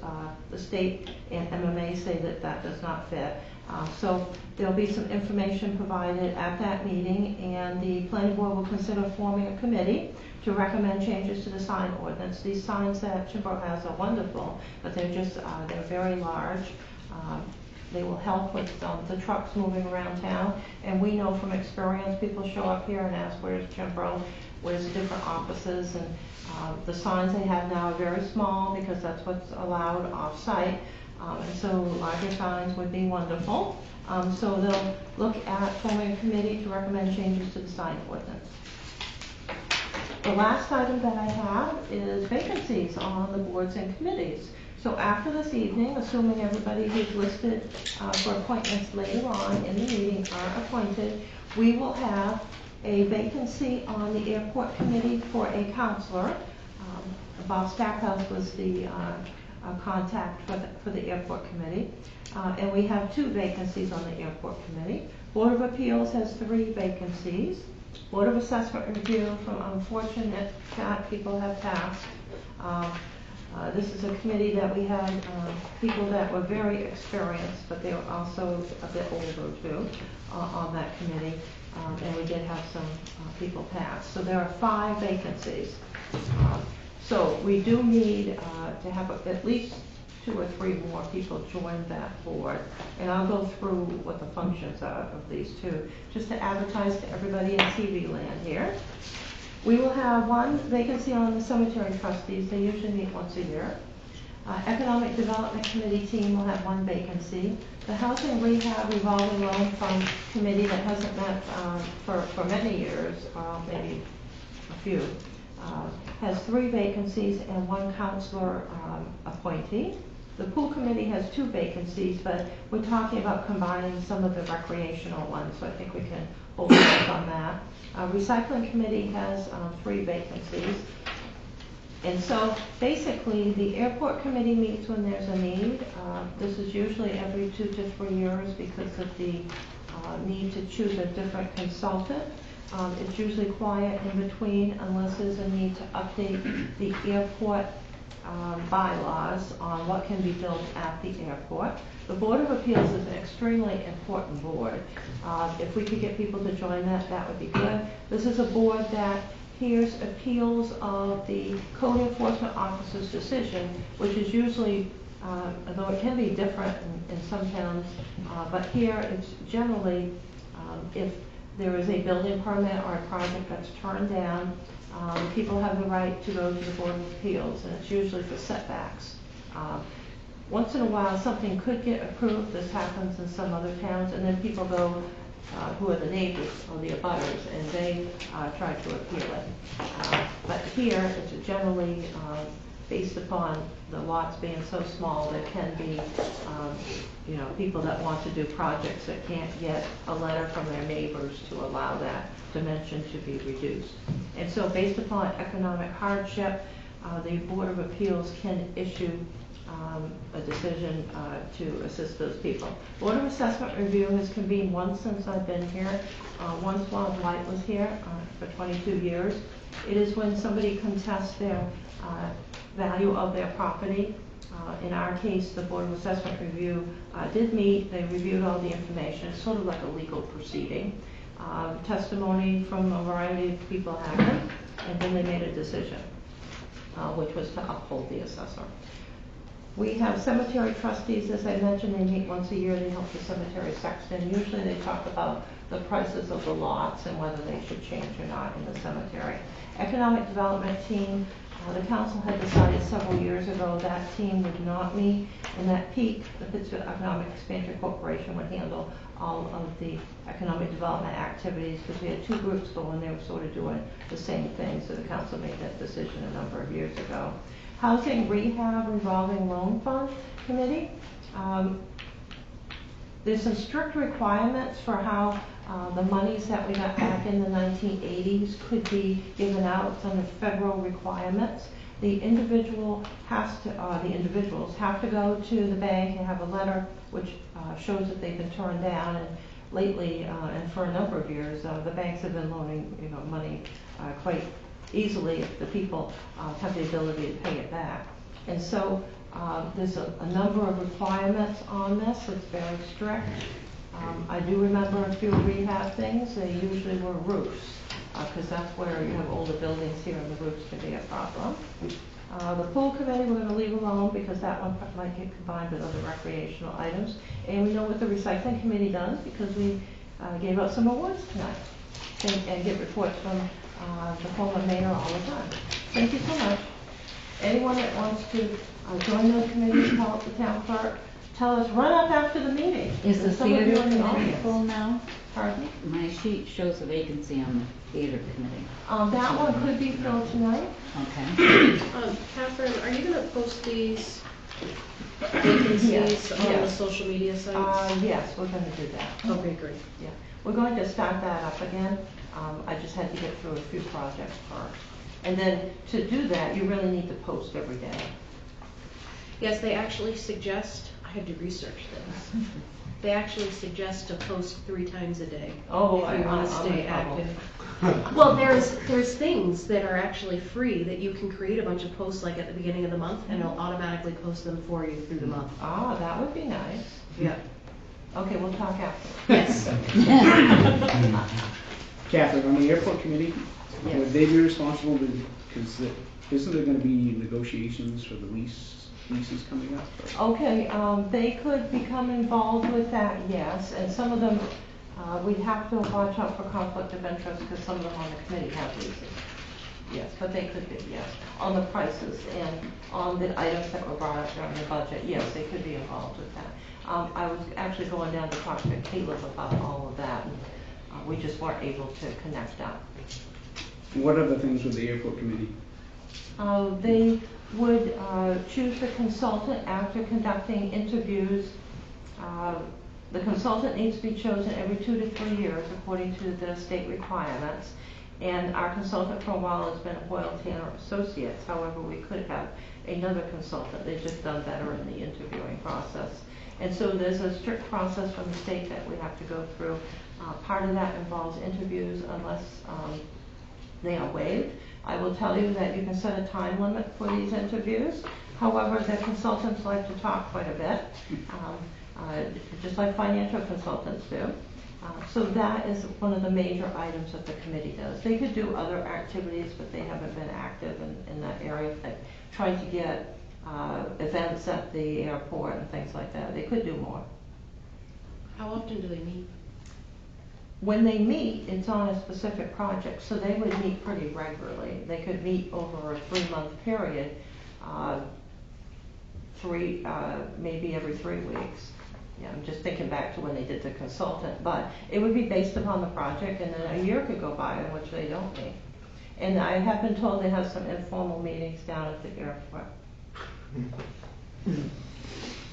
the state and MMA say that that does not fit. So there'll be some information provided at that meeting, and the planning board will consider forming a committee to recommend changes to the sign ordinance. These signs that Chimbro has are wonderful, but they're very large. They will help with the trucks moving around town. And we know from experience, people show up here and ask, where's Chimbro? Where's the different offices? And the signs they have now are very small, because that's what's allowed off-site. And so larger signs would be wonderful. So they'll look at forming a committee to recommend changes to the sign ordinance. The last item that I have is vacancies on the boards and committees. So after this evening, assuming everybody who's listed for appointments later on in the meeting are appointed, we will have a vacancy on the airport committee for a counselor. Bob Stackhouse was the contact for the airport committee. And we have 2 vacancies on the airport committee. Board of Appeals has 3 vacancies. Board of Assessment Review, from unfortunate people have passed. This is a committee that we had people that were very experienced, but they were also a bit older too on that committee. And we did have some people pass. So there are 5 vacancies. So we do need to have at least 2 or 3 more people join that board. And I'll go through what the functions are of these 2, just to advertise to everybody in TV land here. We will have 1 vacancy on the cemetery trustees. They usually meet once a year. Economic Development Committee team will have 1 vacancy. The Housing Rehab Revolving Loan Fund Committee, that hasn't met for many years, maybe a few, has 3 vacancies and 1 counselor appointee. The Pool Committee has 2 vacancies, but we're talking about combining some of the recreational ones, so I think we can hold off on that. Recycling Committee has 3 vacancies. And so basically the Airport Committee meets when there's a need. This is usually every 2 to 3 years because of the need to choose a different consultant. It's usually quiet in between unless there's a need to update the airport bylaws on what can be built at the airport. The Board of Appeals is an extremely important board. If we could get people to join that, that would be good. This is a board that hears appeals of the code enforcement officer's decision, which is usually, although it can be different in some towns, but here it's generally if there is a building permit or a project that's turned down, people have the right to go to the Board of Appeals, and it's usually for setbacks. Once in a while, something could get approved. This happens in some other towns, and then people go, who are the neighbors or the abutters, and they try to appeal it. But here, it's generally based upon the lots being so small, there can be, people that want to do projects that can't get a letter from their neighbors to allow that dimension to be reduced. And so based upon economic hardship, the Board of Appeals can issue a decision to assist those people. Board of Assessment Review has convened once since I've been here. Once while Light was here for 22 years. It is when somebody contests their value of their property. In our case, the Board of Assessment Review did meet. They reviewed all the information. It's sort of like a legal proceeding. Testimony from a variety of people happened, and then they made a decision, which was to uphold the assessor. We have cemetery trustees, as I mentioned, they meet once a year. They help the cemetery sexton. Usually they talk about the prices of the lots and whether they should change or not in the cemetery. Economic development team The council had decided several years ago that team would not meet, and that PEAC, the Pittsfield Economic Expansion Corporation, would handle all of the economic development activities, because we had two groups going, they were sort of doing the same thing, so the council made that decision a number of years ago. Housing Rehab Revolving Loan Fund Committee. There's some strict requirements for how the monies that we got back in the 1980s could be given out. It's under federal requirements. The individuals have to go to the bank and have a letter which shows that they've been turned down. And lately, and for a number of years, the banks have been loaning money quite easily if the people have the ability to pay it back. And so there's a number of requirements on this. It's very strict. I do remember a few rehab things. They usually were roofs, because that's where you have older buildings here and the roofs can be a problem. The pool committee we're going to leave alone because that one might get combined with other recreational items. And we know what the recycling committee does because we gave out some awards tonight and get reports from the former mayor all the time. Thank you so much. Anyone that wants to join those committees, call up the town clerk, tell us, run up after the meeting. Is the Some of you theater in the committee audience. full now? Pardon me? My sheet shows a vacancy on the theater committee. That one could be filled tonight. Okay. Catherine, are you gonna post these vacancies Yes, on yes. the social media sites? Yes, we're going to do that. Okay, great. Yeah, we're going to start that up again. I just had to get through a few projects first. And then to do that, you really need to post every day. Yes, they actually suggest, I had to research this. They actually suggest to post 3 times a day. Oh, if you want to I'm stay in trouble. active. Well, there's things that are actually free that you can create a bunch of posts like at the beginning of the month, and it'll automatically post them for you through the month. Ah, that would be nice. Yeah. Okay, we'll talk after. Yes. Catherine, on the airport committee, Yes. would they be responsible to, because isn't there gonna be negotiations for the leases coming up? or- Okay, they could become involved with that, yes, and some of them, we'd have to watch out for conflict of interest because some of them on the committee have leases. Yes, but they could be, yes, on the prices and on the items that were brought up during the budget, yes, they could be involved with that. I was actually going down to talk to Caleb about all of that, and we just weren't able to connect up. What other things with the airport committee? They would choose the consultant after conducting interviews. The consultant needs to be chosen every 2 to 3 years according to the state requirements. And our consultant for a while has been Hoyle Tanner Associates. However, we could have another consultant. They've just done better in the interviewing process. And so there's a strict process from the state that we have to go through. Part of that involves interviews unless they are waived. I will tell you that you can set a time limit for these interviews. However, the consultants like to talk quite a bit, just like financial consultants do. So that is one of the major items that the committee does. They could do other activities, but they haven't been active in that area. They tried to get events at the airport and things like that. They could do more. How often do they meet? When they meet, it's on a specific project, so they would meet pretty regularly. They could meet over a 3-month period, maybe every 3 weeks. Yeah, I'm just thinking back to when they did the consultant, but it would be based upon the project, and then a year could go by in which they don't meet. And I have been told they have some informal meetings down at the airport.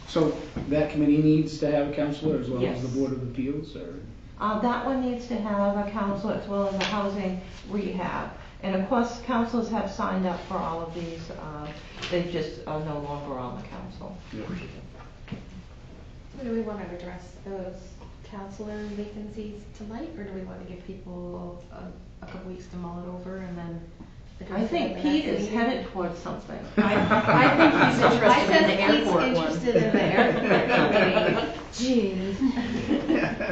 So that committee needs to have a counselor as well Yes. as the Board of Appeals, or? That one needs to have a council as well as a housing rehab. And of course, councils have signed up for all of these. They just are no longer on the council. Do we want to address those counselor vacancies tonight, or do we want to give people a couple weeks to mull it over and then? I think Pete is headed towards something. I think he's interested I said in the airport Pete's one. interested in the airport committee. Jeez.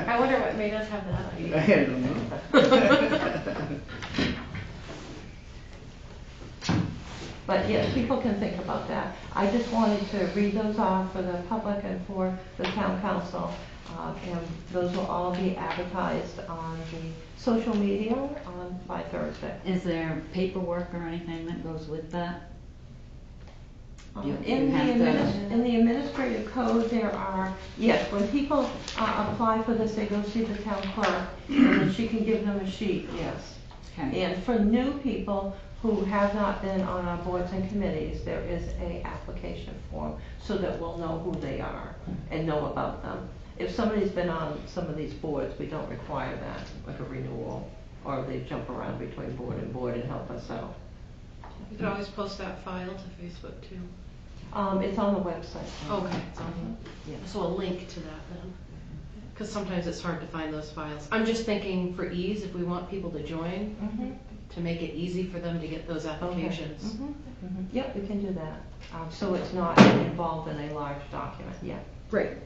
I wonder what made us have that idea. I don't know. But yes, people can think about that. I just wanted to read those off for the public and for the town council. And those will all be advertised on the social media by Thursday. Is there paperwork or anything that goes with that? You In have in the administrative code, there are, yes, when people apply for this, they go see the town clerk, and then she can give them a sheet, yes. Okay. And for new people who have not been on our boards and committees, there is a application form so that we'll know who they are and know about them. If somebody's been on some of these boards, we don't require that, like a renewal, or they jump around between board and help us out. You could always post that file to Facebook too. It's on the website. Okay, it's on, Yeah. so a link to that then. Because sometimes it's hard to find those files. I'm just thinking for ease, if we want people to join, Mhm. to make it easy for them to get those applications. Mhm, mhm. Yep, we can do that. So it's not involved in a large document, yeah. Right.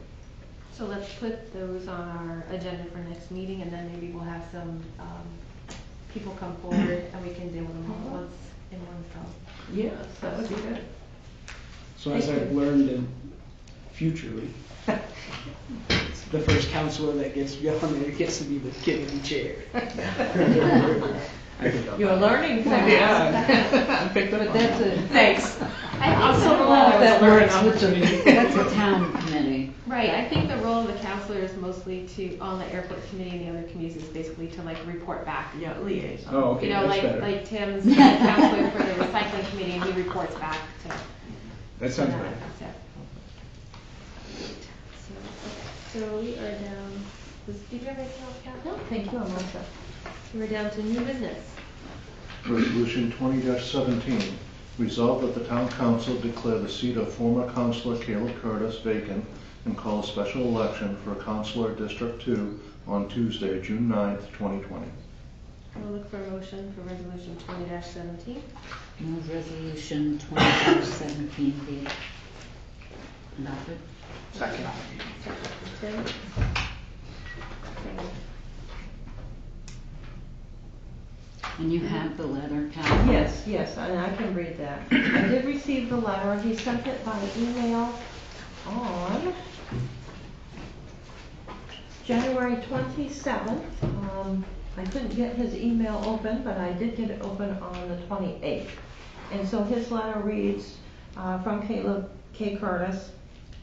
So let's put those on our agenda for next meeting, and then maybe we'll have some people come forward, and we can deal with them all once in one go. Yes, that would be good. So as I've learned in futurely, the first counselor that gets on there gets to be the kid in the chair. You're learning things. Yeah, I picked up But on that's that. a, Thanks. I think the role That of works the, that's a town committee. right, I think the role of the counselor is mostly on the airport committee and the other committees is basically to like report back. Yeah, liaison. Oh, okay, You know, that's better. like Tim's the counselor for the recycling committee, and he reports back to. That sounds better. Yeah. So we are down, did you have anything else, Kat? No, thank you, I'm all set. We're down to new business. Resolution 20-17, resolved that the town council declare the seat of former councilor Caleb Curtis vacant and call a special election for Councilor District 2 on Tuesday, June 9th, 2020. We'll look for a motion for resolution 20-17. Move resolution 20-17 be adopted. Second. Tim? Okay. And you have the letter, Cal? Yes, yes, and I can read that. I did receive the letter. He sent it by email on January 27th. I couldn't get his email open, but I did get it open on the 28th. And so his letter reads, from Caleb K. Curtis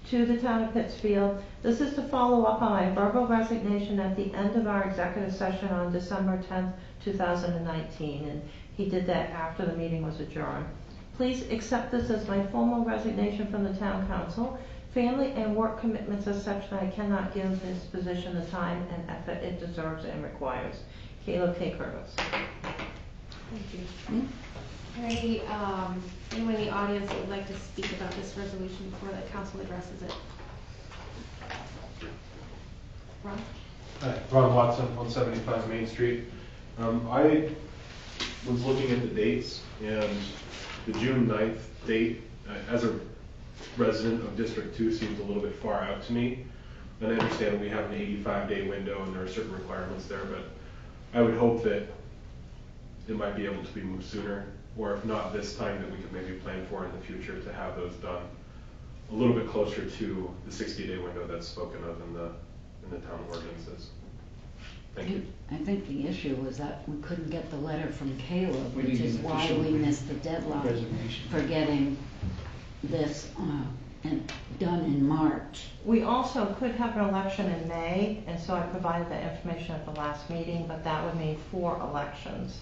to the town of Pittsfield. This is to follow up on my verbal resignation at the end of our executive session on December 10th, 2019. And he did that after the meeting was adjourned. Please accept this as my formal resignation from the town council. Family and work commitments are such that I cannot give this position the time and effort it deserves and requires. Caleb K. Curtis. Thank you. Are there anyone in the audience that would like to speak about this resolution before the council addresses it? Ron? Hi, Ron Watson, 175 Main Street. I was looking at the dates, and the June 9th date, as a resident of District 2, seems a little bit far out to me. And I understand we have an 85-day window and there are certain requirements there, but I would hope that it might be able to be moved sooner, or if not this time, that we could maybe plan for in the future to have those done a little bit closer to the 60-day window that's spoken of in the town ordinances. Thank you. I think the issue was that we couldn't get the letter from Caleb, We which didn't is get why official we missed the deadline resignation. for getting this done in March. We also could have an election in May, and so I provided that information at the last meeting, but that would mean 4 elections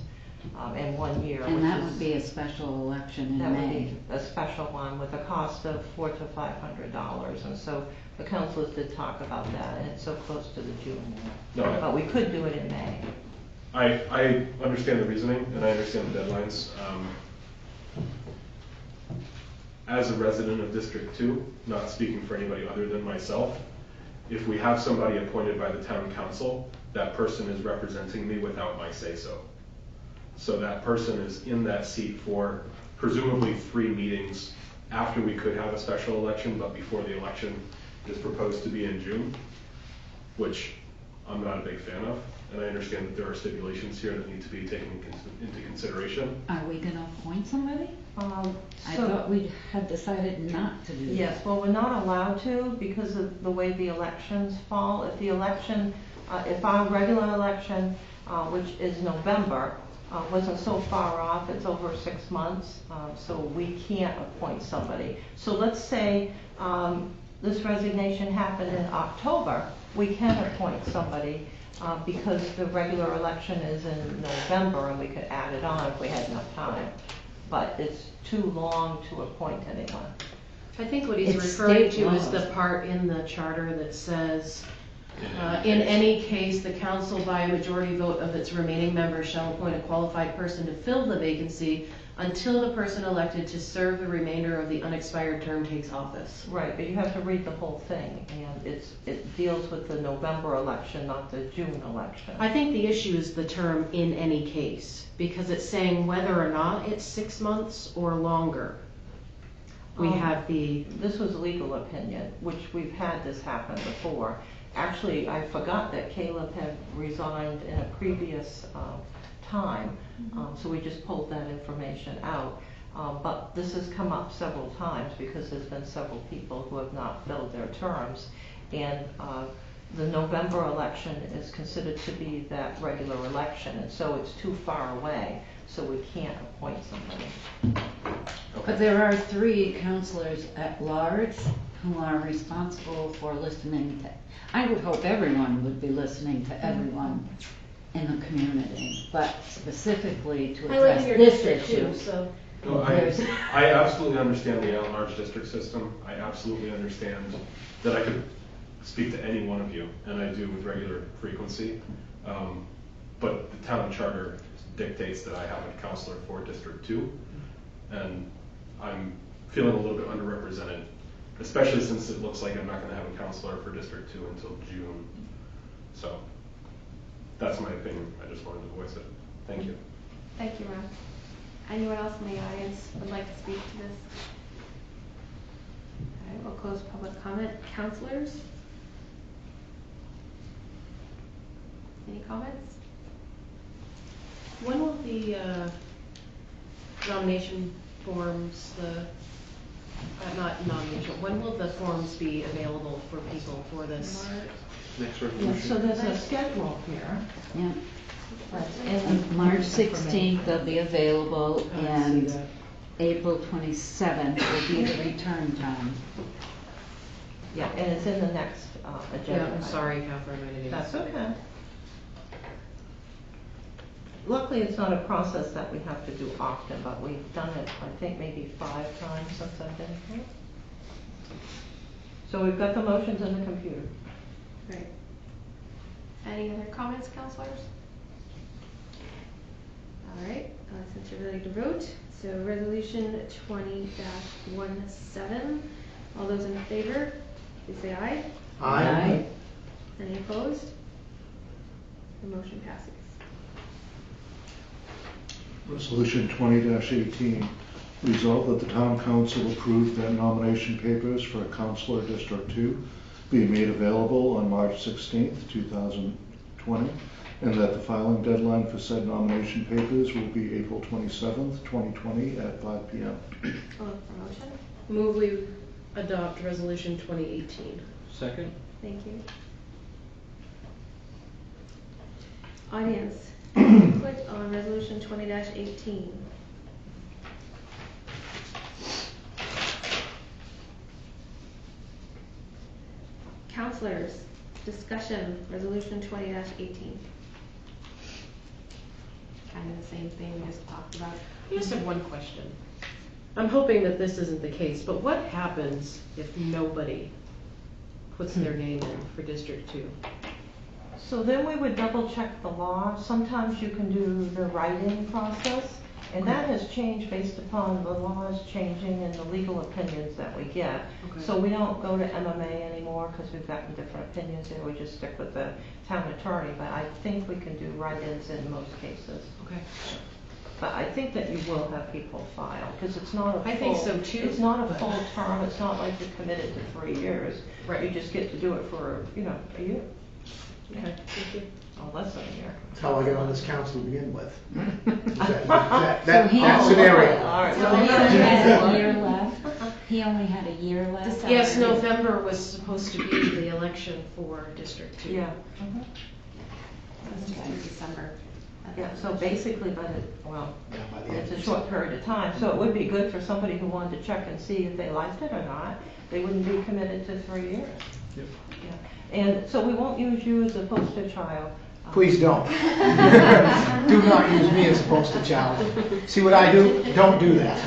in 1 year. And which that is- would be a special election in That would May. be a special one with a cost of $400 to $500, and so the councilors did talk about that, and it's so close to the June one. No, But we could do it in May. I understand the reasoning and I understand the deadlines. As a resident of District 2, not speaking for anybody other than myself, if we have somebody appointed by the town council, that person is representing me without my say-so. So that person is in that seat for presumably 3 meetings after we could have a special election, but before the election is proposed to be in June, which I'm not a big fan of. and I understand that there are stipulations here that need to be taken into consideration. Are we gonna appoint somebody? I So- thought we had decided not to do that. Yes, well, we're not allowed to because of the way the elections fall. If the election, if our regular election, which is November, wasn't so far off, it's over 6 months, so we can't appoint somebody. So let's say this resignation happened in October, we can appoint somebody because the regular election is in November and we could add it on if we had enough time. But it's too long to appoint anyone. I think what he's It's referring state to is law. the part in the charter that says, in any case, the council by a majority vote of its remaining members shall appoint a qualified person to fill the vacancy until the person elected to serve the remainder of the unexpired term takes office. Right, but you have to read the whole thing, and it deals with the November election, not the June election. I think the issue is the term "in any case," because it's saying whether or not it's 6 months or longer. We have the, This was legal opinion, which we've had this happen before. Actually, I forgot that Caleb had resigned in a previous time, so we just pulled that information out. But this has come up several times because there's been several people who have not filled their terms. And the November election is considered to be that regular election, and so it's too far away, so we can't appoint somebody. But there are 3 counselors at large who are responsible for listening to, I would hope everyone would be listening to everyone in the community, but specifically to I live address in your this district issue. too, so. No, There's- I absolutely understand the at-large district system. I absolutely understand that I could speak to any one of you, and I do with regular frequency. But the town charter dictates that I have a counselor for District 2, and I'm feeling a little bit underrepresented, especially since it looks like I'm not going to have a counselor for District 2 until June. So that's my opinion. I just wanted to voice it. Thank you. Thank you, Ron. Anyone else in the audience would like to speak to this? All right, we'll close public comment. Counselors? Any comments? When will the nomination forms, not nomination, when will the forms be available for people for this? Next Yeah, resolution. so there's a schedule here. Yeah. That's in On March 16th, they'll be available, I see and that. April 27th will be the return time. Yeah, and it's in the next agenda. Yeah, I'm sorry, Catherine, I didn't. That's okay. Luckily, it's not a process that we have to do often, but we've done it, I think, maybe 5 times since I've been here. So we've got the motions in the computer. Right. Any other comments, counselors? All right, since you're ready to vote, so resolution 20-17, all those in favor, please say aye. Aye. Any opposed? The motion passes. Resolution 20-18, resolved that the town council approve that nomination papers for a councilor District 2 be made available on March 16th, 2020, and that the filing deadline for said nomination papers will be April 27th, 2020 at 5 p.m. I'll look for motion. Move we adopt resolution 2018. Second? Thank you. Audience, input on resolution 20-18. Counselors, discussion, resolution 20-18. Kind of the same thing we just talked about. I just have one question. I'm hoping that this isn't the case, but what happens if nobody puts their name in for District 2? So then we would double check the law. Sometimes you can do the write-in process, and that has changed based upon the laws changing and the legal opinions that we get. Okay. So we don't go to MMA anymore because we've gotten different opinions there. We just stick with the town attorney, but I think we can do write-ins in most cases. Okay. But I think that you will have people file, because it's not a full... I think so too, It's not a but- full term, it's not like you're committed to 3 years. Right. You just get to do it for, a year. Okay, thank you. listen here. That's how I got on this council to begin with. So he That only- scenario. All right. So he only had a year left? He only had a year left? Yes, November was supposed to be the election for District 2. Yeah, December. yeah, so basically, well, Yeah, by the end it's of a short period of time, so it would be good for somebody who wanted to check and see if they liked it or not. They wouldn't be committed to 3 years. Yep. Yeah. And so we won't use you as a poster child. Please don't. Do not use me as a poster child. See what I do? Don't do that.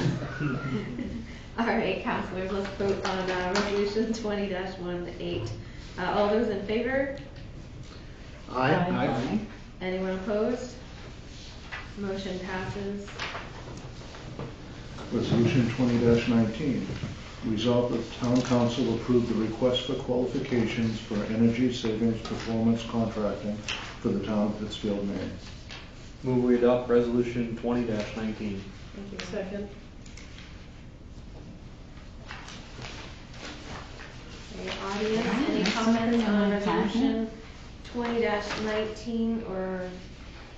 All right, counselors, let's vote on resolution 20-18. All those in favor? Aye. Anyone opposed? Motion passes. Resolution 20-19, resolve that the town council approve the request for qualifications for energy savings performance contracting for the town of Pittsfield, Maine. Move we adopt resolution 20-19. Thank you. Second. Okay, audience, any comments on resolution 20-19, or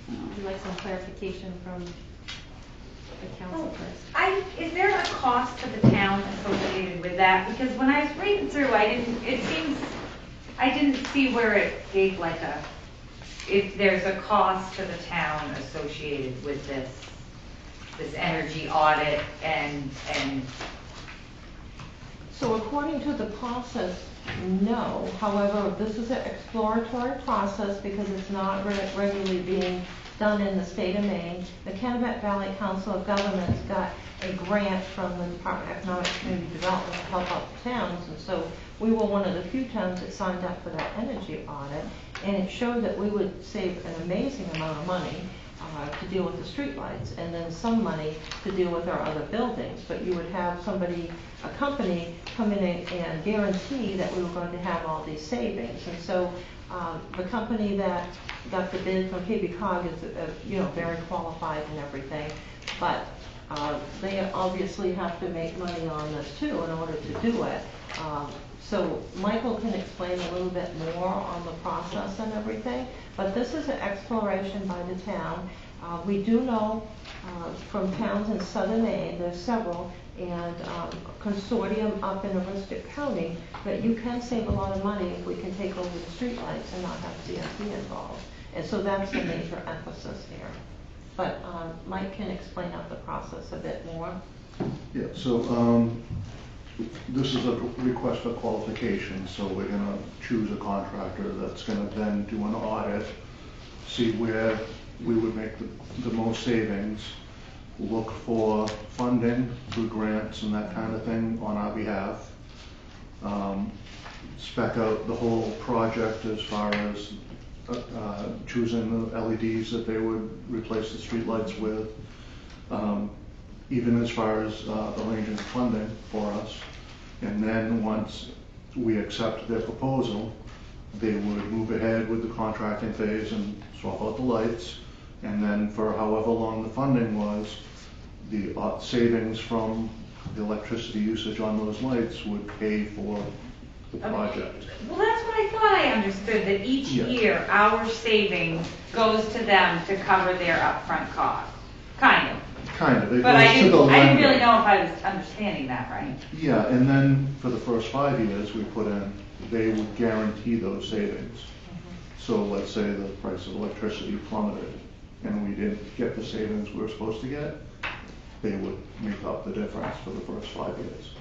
would you like some clarification from the council first? Is there a cost to the town associated with that? Because when I was reading through, I didn't see where it gave like if there's a cost to the town associated with this energy audit and So according to the process, no. However, this is an exploratory process because it's not regularly being done in the state of Maine. The Kennebec Valley Council of Governments got a grant from the Department of Economic and Community Development to help out the towns, and so we were one of the few towns that signed up for that energy audit, and it showed that we would save an amazing amount of money to deal with the streetlights, and then some money to deal with our other buildings. But you would have a company come in and guarantee that we were going to have all these savings. And so the company that got the bid from KB Cog is, very qualified and everything. But they obviously have to make money on this too in order to do it. So Michael can explain a little bit more on the process and everything, but this is an exploration by the town. We do know from towns in southern Maine, there's several, and consortium up in Aroostook County, that you can save a lot of money if we can take over the streetlights and not have CFP involved. And so that's the major emphasis here. But Mike can explain out the process a bit more. Yeah, so this is a request for qualification, so we're going to choose a contractor that's going to then do an audit, see where we would make the most savings, look for funding through grants and that kind of thing on our behalf, spec out the whole project as far as choosing the LEDs that they would replace the streetlights with, even as far as arranging funding for us. And then once we accept their proposal, they would move ahead with the contracting phase and swap out the lights. And then for however long the funding was, the savings from the electricity usage on those lights would pay for the project. Well, that's what I thought I understood, that each Yeah. year our savings goes to them to cover their upfront costs, kind of. Kind of. It But goes I to the didn't lender. really know if I was understanding that right. Yeah, and then for the first 5 years we put in, they would guarantee those savings. So let's say the price of electricity plummeted and we didn't get the savings we were supposed to get, they would make up the difference for the first 5 years.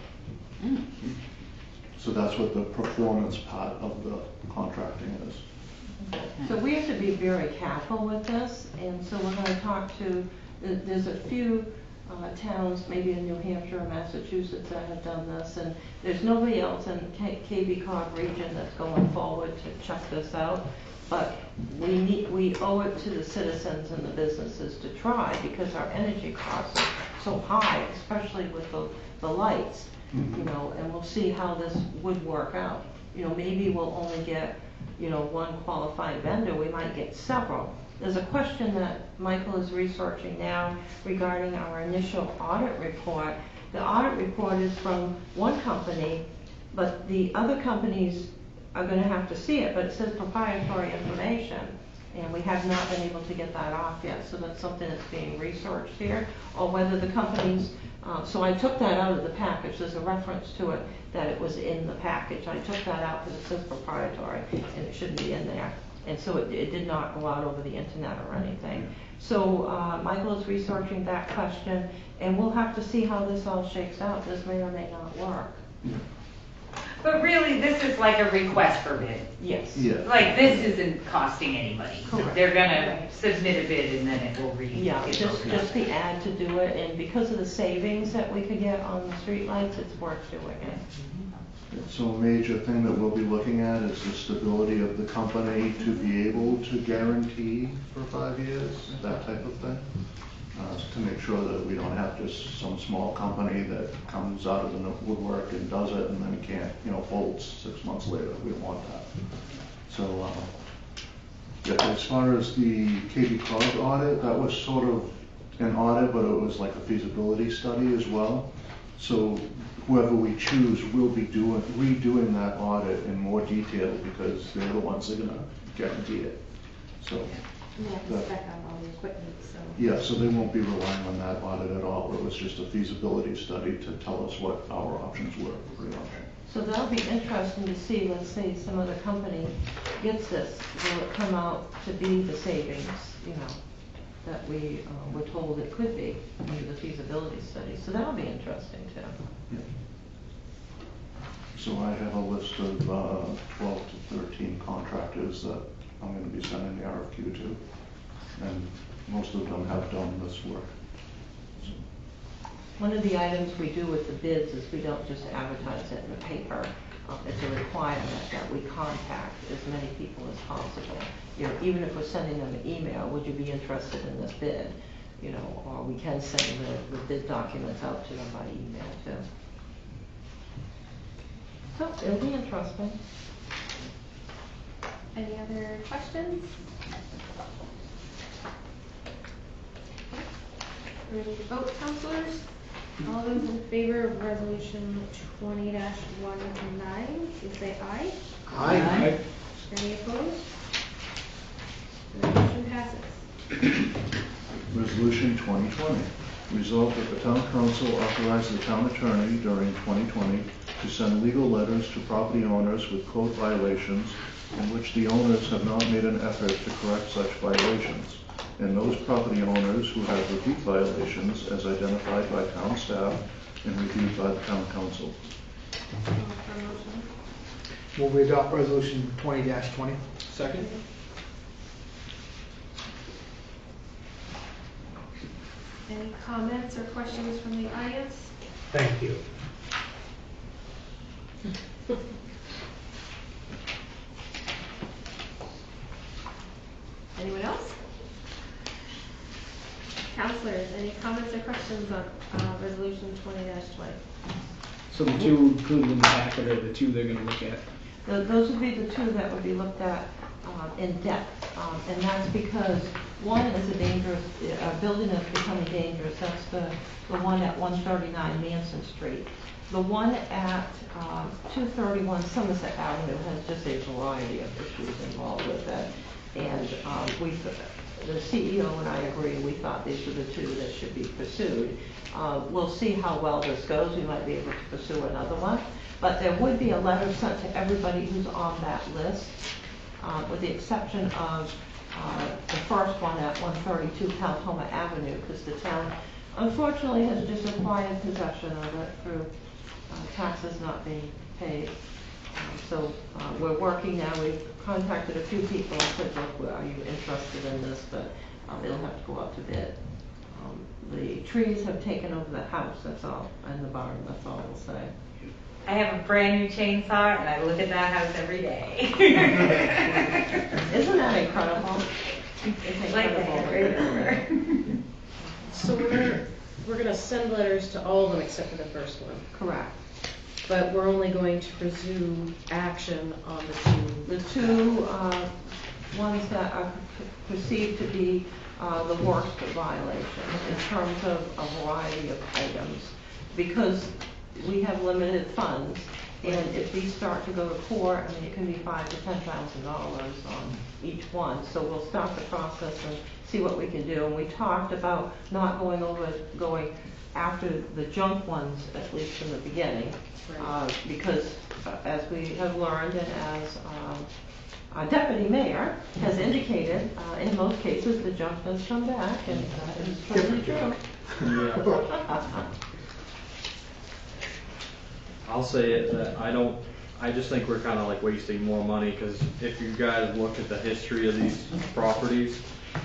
So that's what the performance part of the contracting is. So we have to be very careful with this, and so we're going to talk to, there's a few towns, maybe in New Hampshire or Massachusetts, that have done this, and there's nobody else in KB Cog region that's going forward to check this out. But we owe it to the citizens and the businesses to try, because our energy costs are so high, especially with the lights, and we'll see how this would work out. Maybe we'll only get, one qualified vendor, we might get several. There's a question that Michael is researching now regarding our initial audit report. The audit report is from one company, but the other companies are going to have to see it, but it says proprietary information. And we have not been able to get that off yet, so that's something that's being researched here, or whether the companies, so I took that out of the package, there's a reference to it that it was in the package. I took that out because it says proprietary, and it shouldn't be in there. And so it did not go out over the internet or anything. So Michael is researching that question, and we'll have to see how this all shakes out. This may or may not work. But really, this is like a request for bid. Yes. Yeah. Like, this isn't costing anybody. Correct. They're gonna submit a bid and then it will read. Yeah, just the ad to do it, and because of the savings that we could get on the streetlights, it's worth doing it. So a major thing that we'll be looking at is the stability of the company to be able to guarantee for 5 years, that type of thing. To make sure that we don't have just some small company that comes out of the woodwork and does it and then can't, folds 6 months later. We don't want that. So, yeah, as far as the KB Cog audit, that was sort of an audit, but it was like a feasibility study as well. So whoever we choose will be redoing that audit in more detail because they're the ones that are gonna guarantee it. So, We have to spec out all the equipment, so. yeah, so they won't be relying on that audit at all. It was just a feasibility study to tell us what our options were, pretty much. So that'll be interesting to see, let's say some other company gets this, will it come out to be the savings, that we were told it could be under the feasibility study. So that'll be interesting too. So I have a list of 12 to 13 contractors that I'm going to be sending the RFQ to, and most of them have done this work. One of the items we do with the bids is we don't just advertise it in the paper. It's a requirement that we contact as many people as possible. Even if we're sending them an email, would you be interested in this bid? Or we can send the bid documents out to them by email too. So it'll be interesting. Any other questions? Ready to vote, counselors? All those in favor of resolution 20-119, please say aye. Aye. Any opposed? The motion passes. Resolution 2020. Resolved that the town council authorize the town attorney during 2020 to send legal letters to property owners with code violations in which the owners have not made an effort to correct such violations, and those property owners who have repeat violations as identified by town staff and reviewed by the town council. Move we adopt resolution 20-20. Second? Any comments or questions from the audience? Thank you. Anyone else? Counselors, any comments or questions on resolution 20-20? So the two included in the packet are the two they're gonna look at. Those would be the two that would be looked at in depth. And that's because one is a building that's becoming dangerous. That's the one at 139 Manson Street. The one at 231 Somerset Avenue has just a variety of issues involved with it. And the CEO and I agree, we thought these were the two that should be pursued. We'll see how well this goes. We might be able to pursue another one. But there would be a letter sent to everybody who's on that list, with the exception of the first one at 132 Kaltoma Avenue, because the town unfortunately has just acquired possession of it through taxes not being paid. So we're working now. We've contacted a few people and said, look, are you interested in this? But it'll have to go out to bid. The trees have taken over the house, that's all, and the barn, that's all we'll say. I have a brand new chainsaw and I look at that house every day. Isn't that incredible? It's Like incredible. that, right over. So we're gonna send letters to all of them except for the first one, Correct. but we're only going to pursue action on the two. The two ones that are perceived to be the worst violations in terms of a variety of items, because we have limited funds And if these start to go to court, I mean, it can be $5,000 to $10,000 on each one. So we'll start the process and see what we can do. And we talked about not going after the junk ones, at least in the beginning. Because as we have learned and as our deputy mayor has indicated, in most cases, the junk does come back, and that is totally true. I'll say it that I just think we're kind of like wasting more money, because if you guys look at the history of these properties,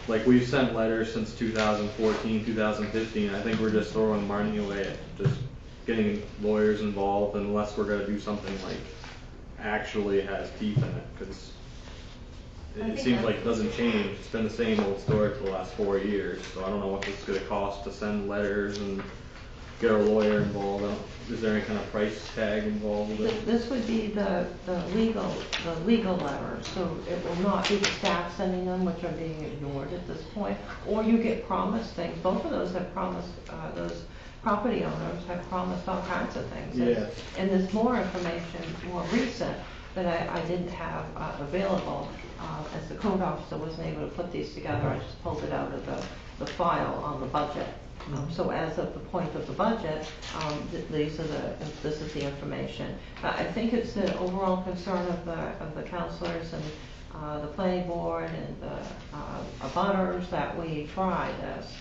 like we've sent letters since 2014, 2015. I think we're just throwing money away at just getting lawyers involved, unless we're gonna do something like actually has teeth in it, because it seems like it doesn't change. It's been the same old story for the last 4 years, so I don't know what this is gonna cost to send letters and get a lawyer involved. Is there any kind of price tag involved with it? This would be the legal letter, so it will not be the staff sending them, which are being ignored at this point, or you get promised things. Both of those have promised, those property owners have promised all kinds of things. Yeah. And there's more information, more recent, that I didn't have available, as the code officer wasn't able to put these together. I just pulled it out of the file on the budget. So as of the point of the budget, this is the information. I think it's the overall concern of the counselors and the planning board and the abutters that we try this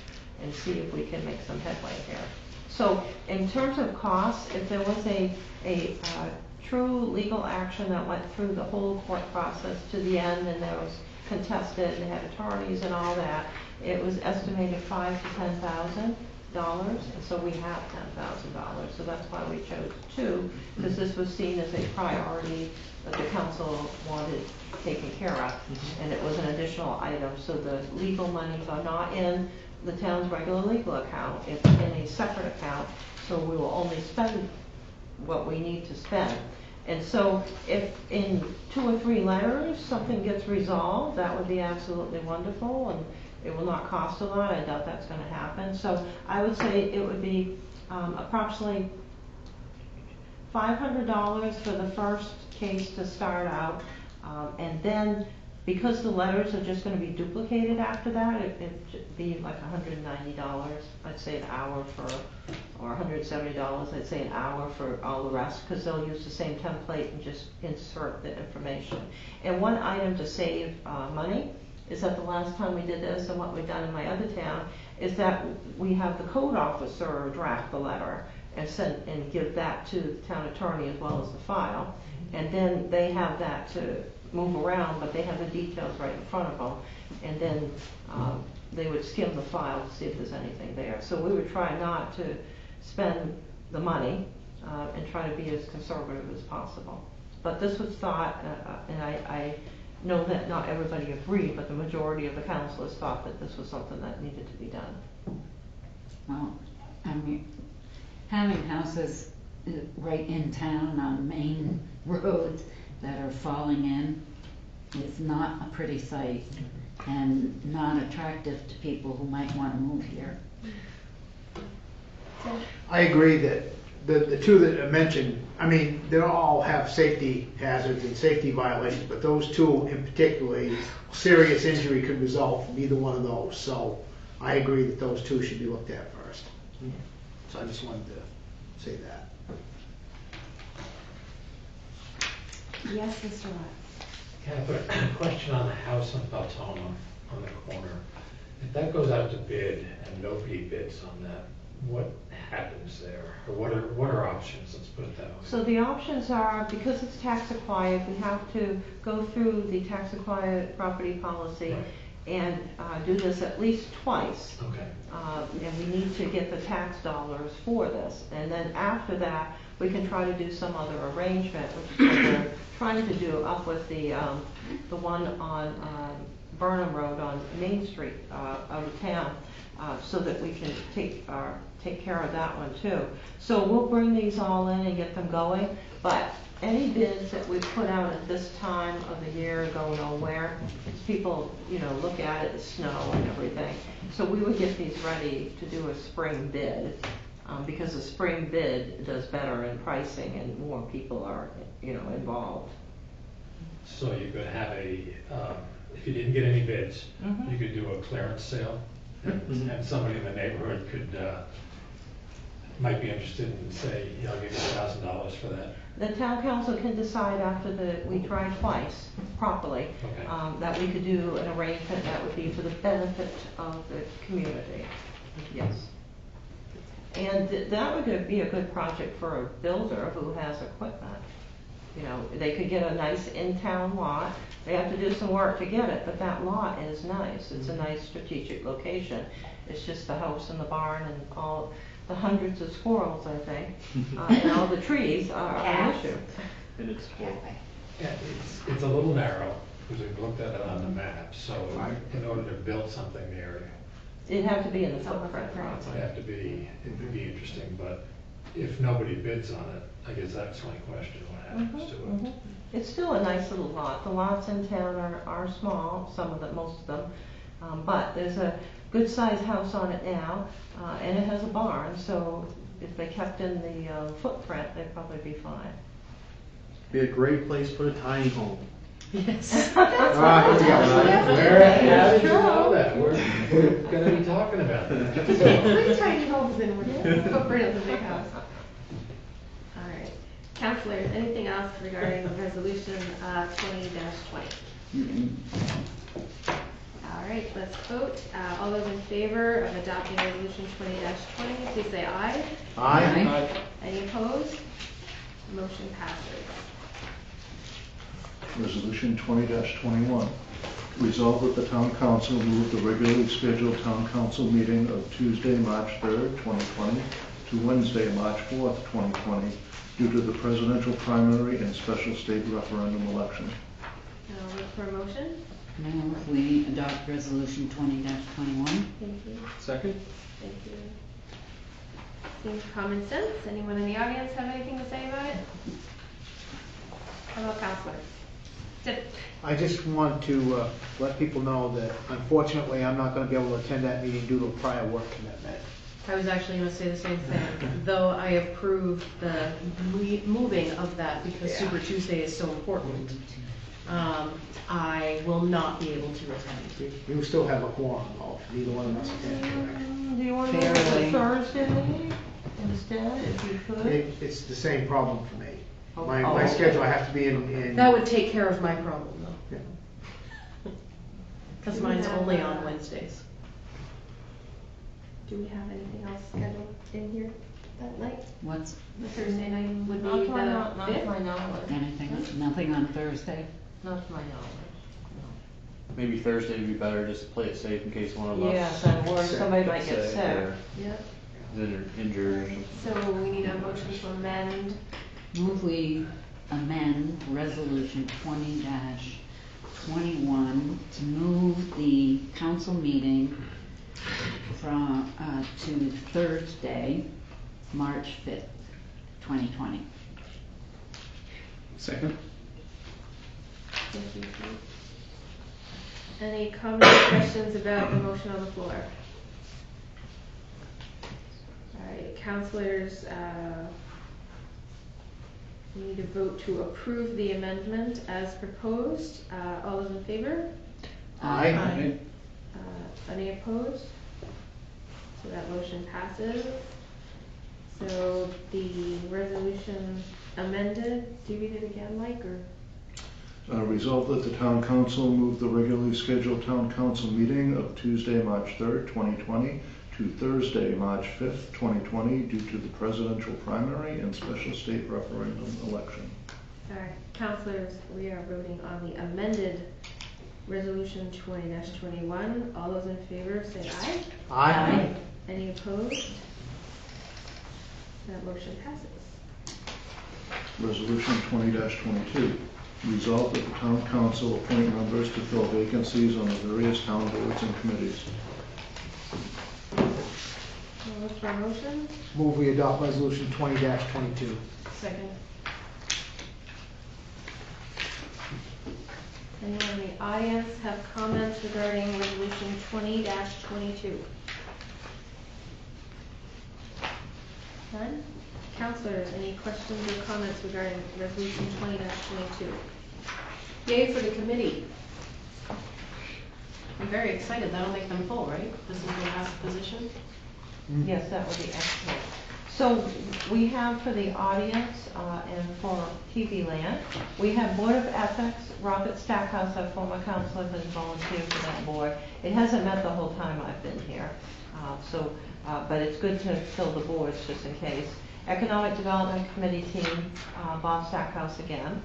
and see if we can make some headway here. So in terms of costs, if there was a true legal action that went through the whole court process to the end, and there was contested and they had attorneys and all that, it was estimated $5,000 to $10,000, and so we have $10,000. So that's why we chose 2, because this was seen as a priority that the council wanted taken care of, and it was an additional item. So the legal monies are not in the town's regular legal account; it's in a separate account. So we will only spend what we need to spend. And so if in 2 or 3 letters something gets resolved, that would be absolutely wonderful, and it will not cost a lot. I doubt that's going to happen. So I would say it would be approximately $500 for the first case to start out, and then because the letters are just going to be duplicated after that, it'd be like $190, I'd say an hour for, or $170, I'd say an hour for all the rest, because they'll use the same template and just insert the information. And one item to save money is that the last time we did this, and what we've done in my other town, is that we have the code officer draft the letter and send and give that to the town attorney as well as the file, and then they have that to move around, but they have the details right in front of them, and then they would skim the file to see if there's anything there. So we would try not to spend the money and try to be as conservative as possible. But this was thought, and I know that not everybody agreed, but the majority of the councilors thought that this was something that needed to be done. Well, I mean, having houses right in town on main roads that are falling in is not a pretty sight and not attractive to people who might want to move here. I agree that the 2 that I mentioned, I mean, they all have safety hazards and safety violations, but those 2 in particular, serious injury could result from either one of those. So I agree that those 2 should be looked at first. So I just wanted to say that. Yes, Mr. Lutz. Can I put a question on the house on Beltona on the corner? If that goes out to bid and nobody bids on that, what happens there? Or what are options? Let's put it that way. So the options are, because it's tax acquired, we have to go through the tax acquired property policy. Right. And do this at least twice. Okay. And we need to get the tax dollars for this. And then after that, we can try to do some other arrangement, which is what we're trying to do up with the one on Burnham Road on Main Street out of town, so that we can take care of that one too. So we'll bring these all in and get them going. But any bids that we put out at this time of the year go nowhere. People, look at it, the snow and everything. So we would get these ready to do a spring bid. because the spring bid does better in pricing and more people are, involved. So you could have if you didn't get any bids, Mhm. you could do a clearance sale, and somebody in the neighborhood might be interested in, say, I'll give you $1,000 for that. The town council can decide after we try twice properly, Okay. that we could do an arrangement that would be for the benefit of the community. Yes. And that would be a good project for a builder who has equipment. They could get a nice in-town lot. They have to do some work to get it, but that lot is nice. It's a nice strategic location. It's just the house and the barn and all the hundreds of squirrels, I think, and all the trees are an issue. And it's full. Yeah, it's a little narrow, because we've looked at it on the map, so in order to build something there, It'd have to be in the footprint, it would probably. have to be, it would be interesting, but if nobody bids on it, I guess that's my question, what happens to it? It's still a nice little lot. The lots in town are small, most of them, but there's a good-sized house on it now, and it has a barn, so if they kept in the footprint, they'd probably be fine. Be a great place to put a tiny home. Yes. Here we go. How did you know that? We're gonna be talking about that. Three tiny homes in one footprint of the big house. All right. Counselors, anything else regarding resolution 20-20? All right, let's vote. All those in favor of adopting resolution 20-20, please say aye. Aye. Any opposed? Motion passes. Resolution 20-21. Resolved that the town council move the regularly scheduled town council meeting of Tuesday, March 3rd, 2020 to Wednesday, March 4th, 2020 due to the presidential primary and special state referendum election. I'll look for a motion. Move we adopt resolution 20-21. Thank you. Second? Thank you. Seems common sense. Anyone in the audience have anything to say about it? How about counselors? Tip. I just want to let people know that unfortunately, I'm not going to be able to attend that meeting due to a prior work commitment. I was actually going to say the same thing, though I approve the moving of that because Super Tuesday is so important. I will not be able to attend. You still have a quorum, though, if neither one of us attend. Do you want to move it Barely. to Thursday instead, if you could? It's the same problem for me. Oh, My okay. schedule, I have to be in. That would take care of my problem though, Yeah. because Do we mine's have, only on Wednesdays. Do we have anything else scheduled in here that night? What's The Thursday night would be Not the to my not to 5th? my knowledge. anything, nothing on Thursday? Not to my knowledge. Maybe Thursday would be better, just to play it safe in case one of us. Yes, I'm worried somebody might get sick. or Yep. is injured or something. So we need a motion to amend. Move we amend resolution 20-21 to move the council meeting from, to Thursday, March 5th, 2020. Second? Thank you, Keith. Any comments or questions about the motion on the floor? All right, counselors, we need to vote to approve the amendment as proposed. All those in favor? Aye. Any opposed? So that motion passes. So the resolution amended, do you read it again, Mike, or? Resolved that the town council move the regularly scheduled town council meeting of Tuesday, March 3rd, 2020 to Thursday, March 5th, 2020 due to the presidential primary and special state referendum election. All right, counselors, we are voting on the amended resolution 20-21. All those in favor say aye. Aye. Any opposed? That motion passes. Resolution 20-22. Resolved that the town council appoint members to fill vacancies on the various town boards and committees. I'll look for a motion. Move we adopt resolution 20-22. Second. Anyone in the audience have comments regarding resolution 20-22? None? Counselors, any questions or comments regarding resolution 20-22? Yay for the committee. I'm very excited, that'll make them full, right? This is the last position? Yes, that would be excellent. So we have for the audience and for TV Land, we have Board of Ethics. Robert Stackhouse, our former counselor, has volunteered for that board. It hasn't met the whole time I've been here, but it's good to fill the boards just in case. Economic Development Committee team, Bob Stackhouse again.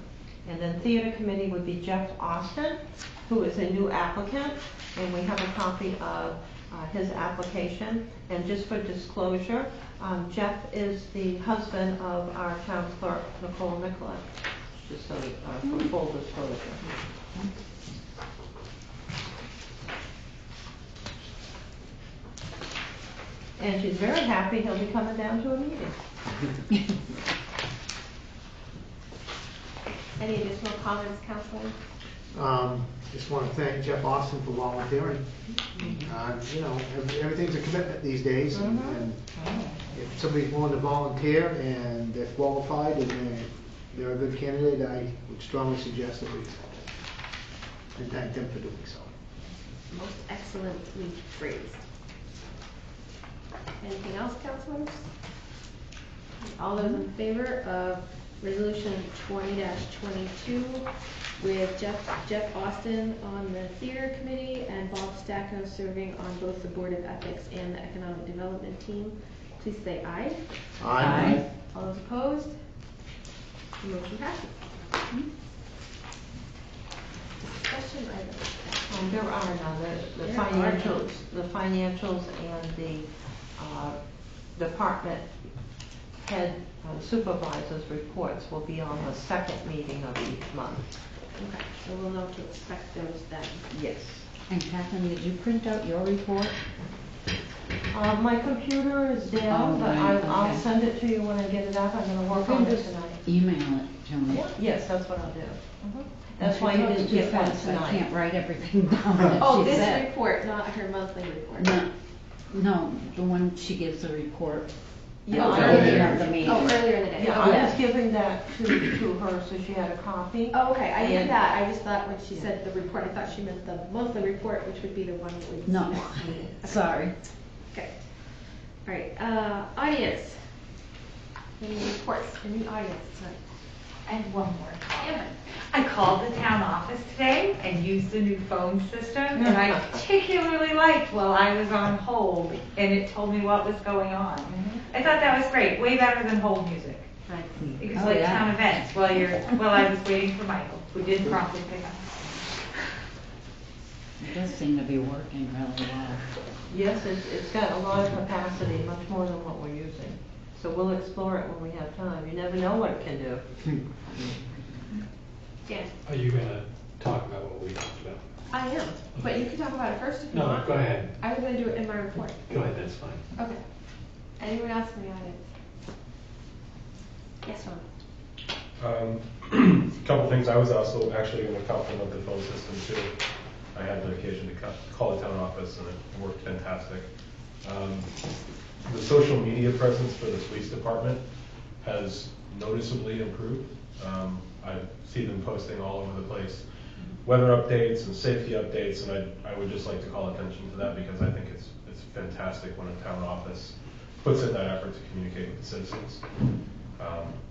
And then Theater Committee would be Jeff Austin, who is a new applicant, and we have a copy of his application. And just for disclosure, Jeff is the husband of our town clerk, Nicole Nicola, just so for full disclosure. And she's very happy he'll be coming down to a meeting. Any additional comments, counselors? Just want to thank Jeff Austin for volunteering. You know, everything's a commitment these days, and if somebody's willing to volunteer and they're qualified and they're a good candidate, I would strongly suggest that we accept it. And thank them for doing so. Most excellently phrased. Anything else, counselors? All those in favor of resolution 20-22 with Jeff Austin on the theater committee and Bob Stackhouse serving on both the Board of Ethics and the Economic Development team, please say aye. Aye. All those opposed? The motion passes. Discussion items. There are none. The financials and the department head supervisors' reports will be on the second meeting of each month. Okay, so we'll know to expect those then. Yes. And Catherine, did you print out your report? My computer is down, Oh, but right, I'll okay. send it to you when I get it up. I'm going to work on it tonight. Email it to me. Yes, that's what I'll do. That's why you didn't Too get one fast, I tonight. can't write everything down that Oh, she this said. report, not her monthly report. No, the one she gives the report. Yeah, at the I beginning did. of the meeting. Oh, earlier in the day. Yeah, Okay. I was giving that to her so she had a copy. Oh, okay, I knew And- that, I just thought when she said the report, I thought she meant the monthly report, which would be the one that we. No, sorry. Okay. All right, audience. Any reports in the audience tonight? And one more comment. I called the town office today and used the new phone system, and I particularly liked while I was on hold, and it told me what was going on. I thought that was great, way better than hold music. It was Oh, like yeah. town events while I was waiting for Michael, who did promptly pick up. It does seem to be working really well. Yes, it's got a lot of capacity, much more than what we're using. So we'll explore it when we have time. You never know what it can do. Jan? Are you gonna talk about what we talked about? I am, but you can talk about it first if you No, want. go ahead. I was gonna do it in my report. Go ahead, that's fine. Okay. Anyone else in the audience? Yes, Ron? A couple things. I was also actually going to compliment the phone system too. I had the occasion to call the town office and it worked fantastic. The social media presence for the police department has noticeably improved. I see them posting all over the place, weather updates and safety updates, and I would just like to call attention to that because I think it's fantastic when a town office puts in that effort to communicate with the citizens.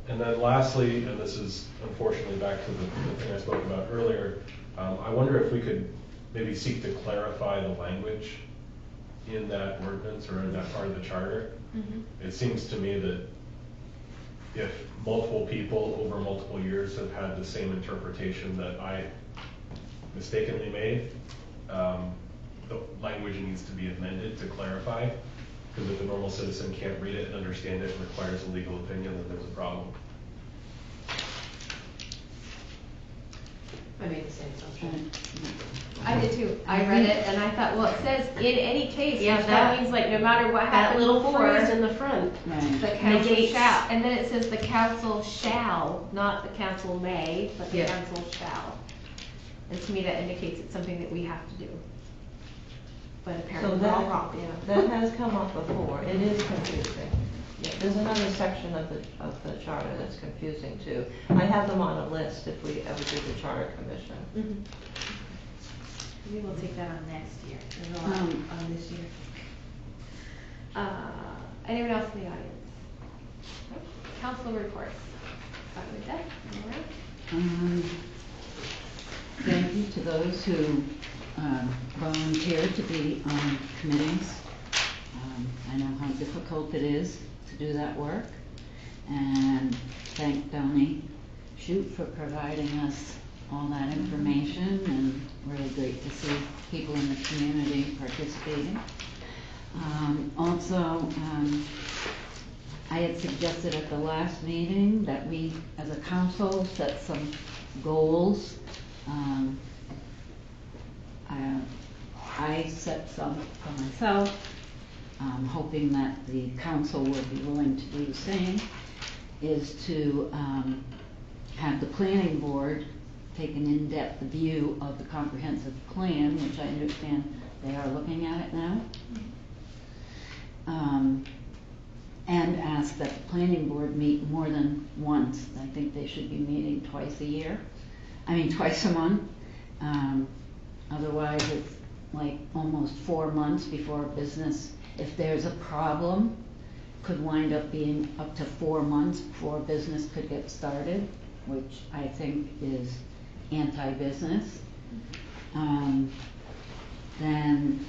And then lastly, and this is unfortunately back to the thing I spoke about earlier, I wonder if we could maybe seek to clarify the language in that ordinance or in that part of the charter. It seems to me that if multiple people over multiple years have had the same interpretation that I mistakenly made, the language needs to be amended to clarify. Because if a normal citizen can't read it and understand it and requires a legal opinion, then there's a problem. I made the same assumption. I did too. I read it and I thought, well, it says in any case, Yeah, which that- that means like no matter what That happened little before, phrase in the front. Right. the council negates- shall, and then it says the council shall, not the council may, but the Yeah. council shall. And to me, that indicates it's something that we have to do. But So apparently we're all that, wrong. yeah, that has come up before. It is confusing. Yeah, there's another section of the charter that's confusing too. I have them on a list if we ever do the charter commission. Maybe we'll take that on next year, and not on this year. Anyone else in the audience? Council reports. Starting with Deb, you around? Thank you to those who volunteered to be on committees. I know how difficult it is to do that work. And thank Donnie Shute for providing us all that information, and really great to see people in the community participating. Also, I had suggested at the last meeting that we, as a council, set some goals. I set some for myself, hoping that the council would be willing to do the same, is to have the planning board take an in-depth view of the comprehensive plan, which I understand they are looking at it now. And ask that the planning board meet more than once. I think they should be meeting twice a month. Otherwise, it's like almost 4 months before business, if there's a problem, could wind up being up to 4 months before business could get started, which I think is anti-business. Then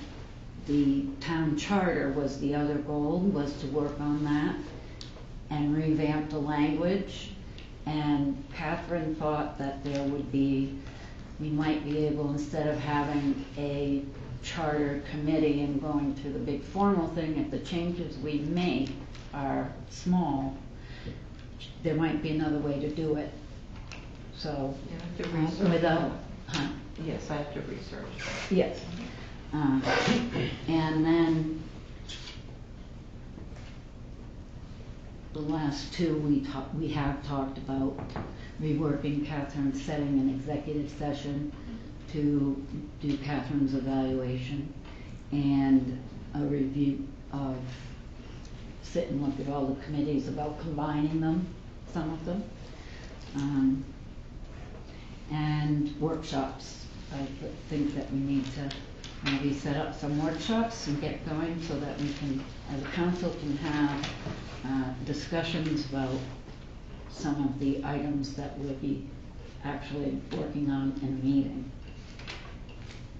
the town charter was the other goal, was to work on that and revamp the language. And Catherine thought that there would be, we might be able, instead of having a charter committee and going through the big formal thing, if the changes we make are small, there might be another way to do it. So, without, Yes, I have to research. yes. And then the last two we have talked about reworking Catherine, setting an executive session to do Catherine's evaluation and a review of, sit and look at all the committees about combining them, some of them, and workshops. I think that we need to maybe set up some workshops and get going so that we can, as a council, can have discussions about some of the items that we'll be actually working on in a meeting.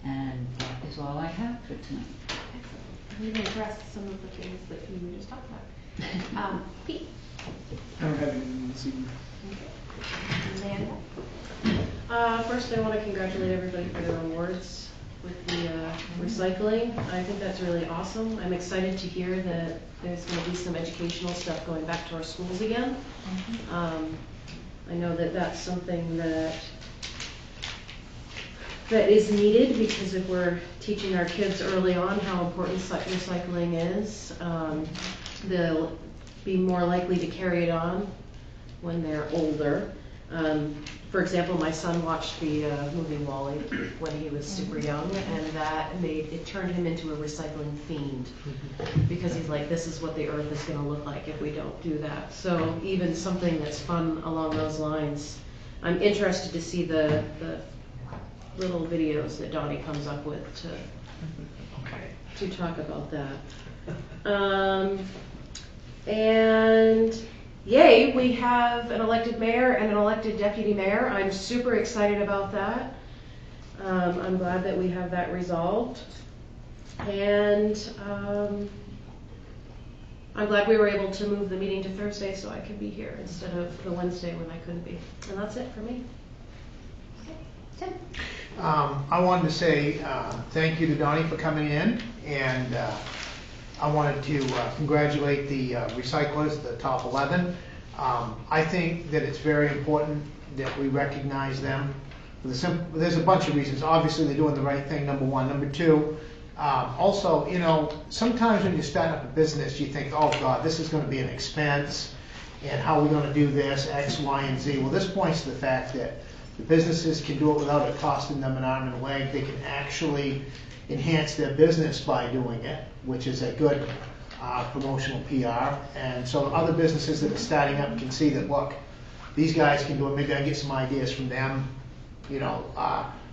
And that is all I have for tonight. Excellent. I'm going to address some of the things that you were just talking about. Pete? I don't have anything this evening. Amanda? First, I want to congratulate everybody for their awards with the recycling. I think that's really awesome. I'm excited to hear that there's going to be some educational stuff going back to our schools again. I know that that's something that is needed, because if we're teaching our kids early on how important recycling is, they'll be more likely to carry it on when they're older. For example, my son watched the movie WALL-E when he was super young, and that turned him into a recycling fiend, because he's like, this is what the earth is going to look like if we don't do that. So even something that's fun along those lines. I'm interested to see the little videos that Donnie comes up with to talk about that. And yay, we have an elected mayor and an elected deputy mayor. I'm super excited about that. I'm glad that we have that resolved. And I'm glad we were able to move the meeting to Thursday so I could be here instead of the Wednesday when I couldn't be. And that's it for me. Tim? I wanted to say thank you to Donnie for coming in, and I wanted to congratulate the recyclers, the top 11. I think that it's very important that we recognize them. There's a bunch of reasons. Obviously, they're doing the right thing, number one. Number two, also, you know, sometimes when you start up a business, you think, oh God, this is going to be an expense, and how are we going to do this, X, Y, and Z. Well, this points to the fact that the businesses can do it without it costing them an arm and a leg. They can actually enhance their business by doing it, which is a good promotional PR. And so other businesses that are starting up can see that, look, these guys can do it, maybe I get some ideas from them. You know,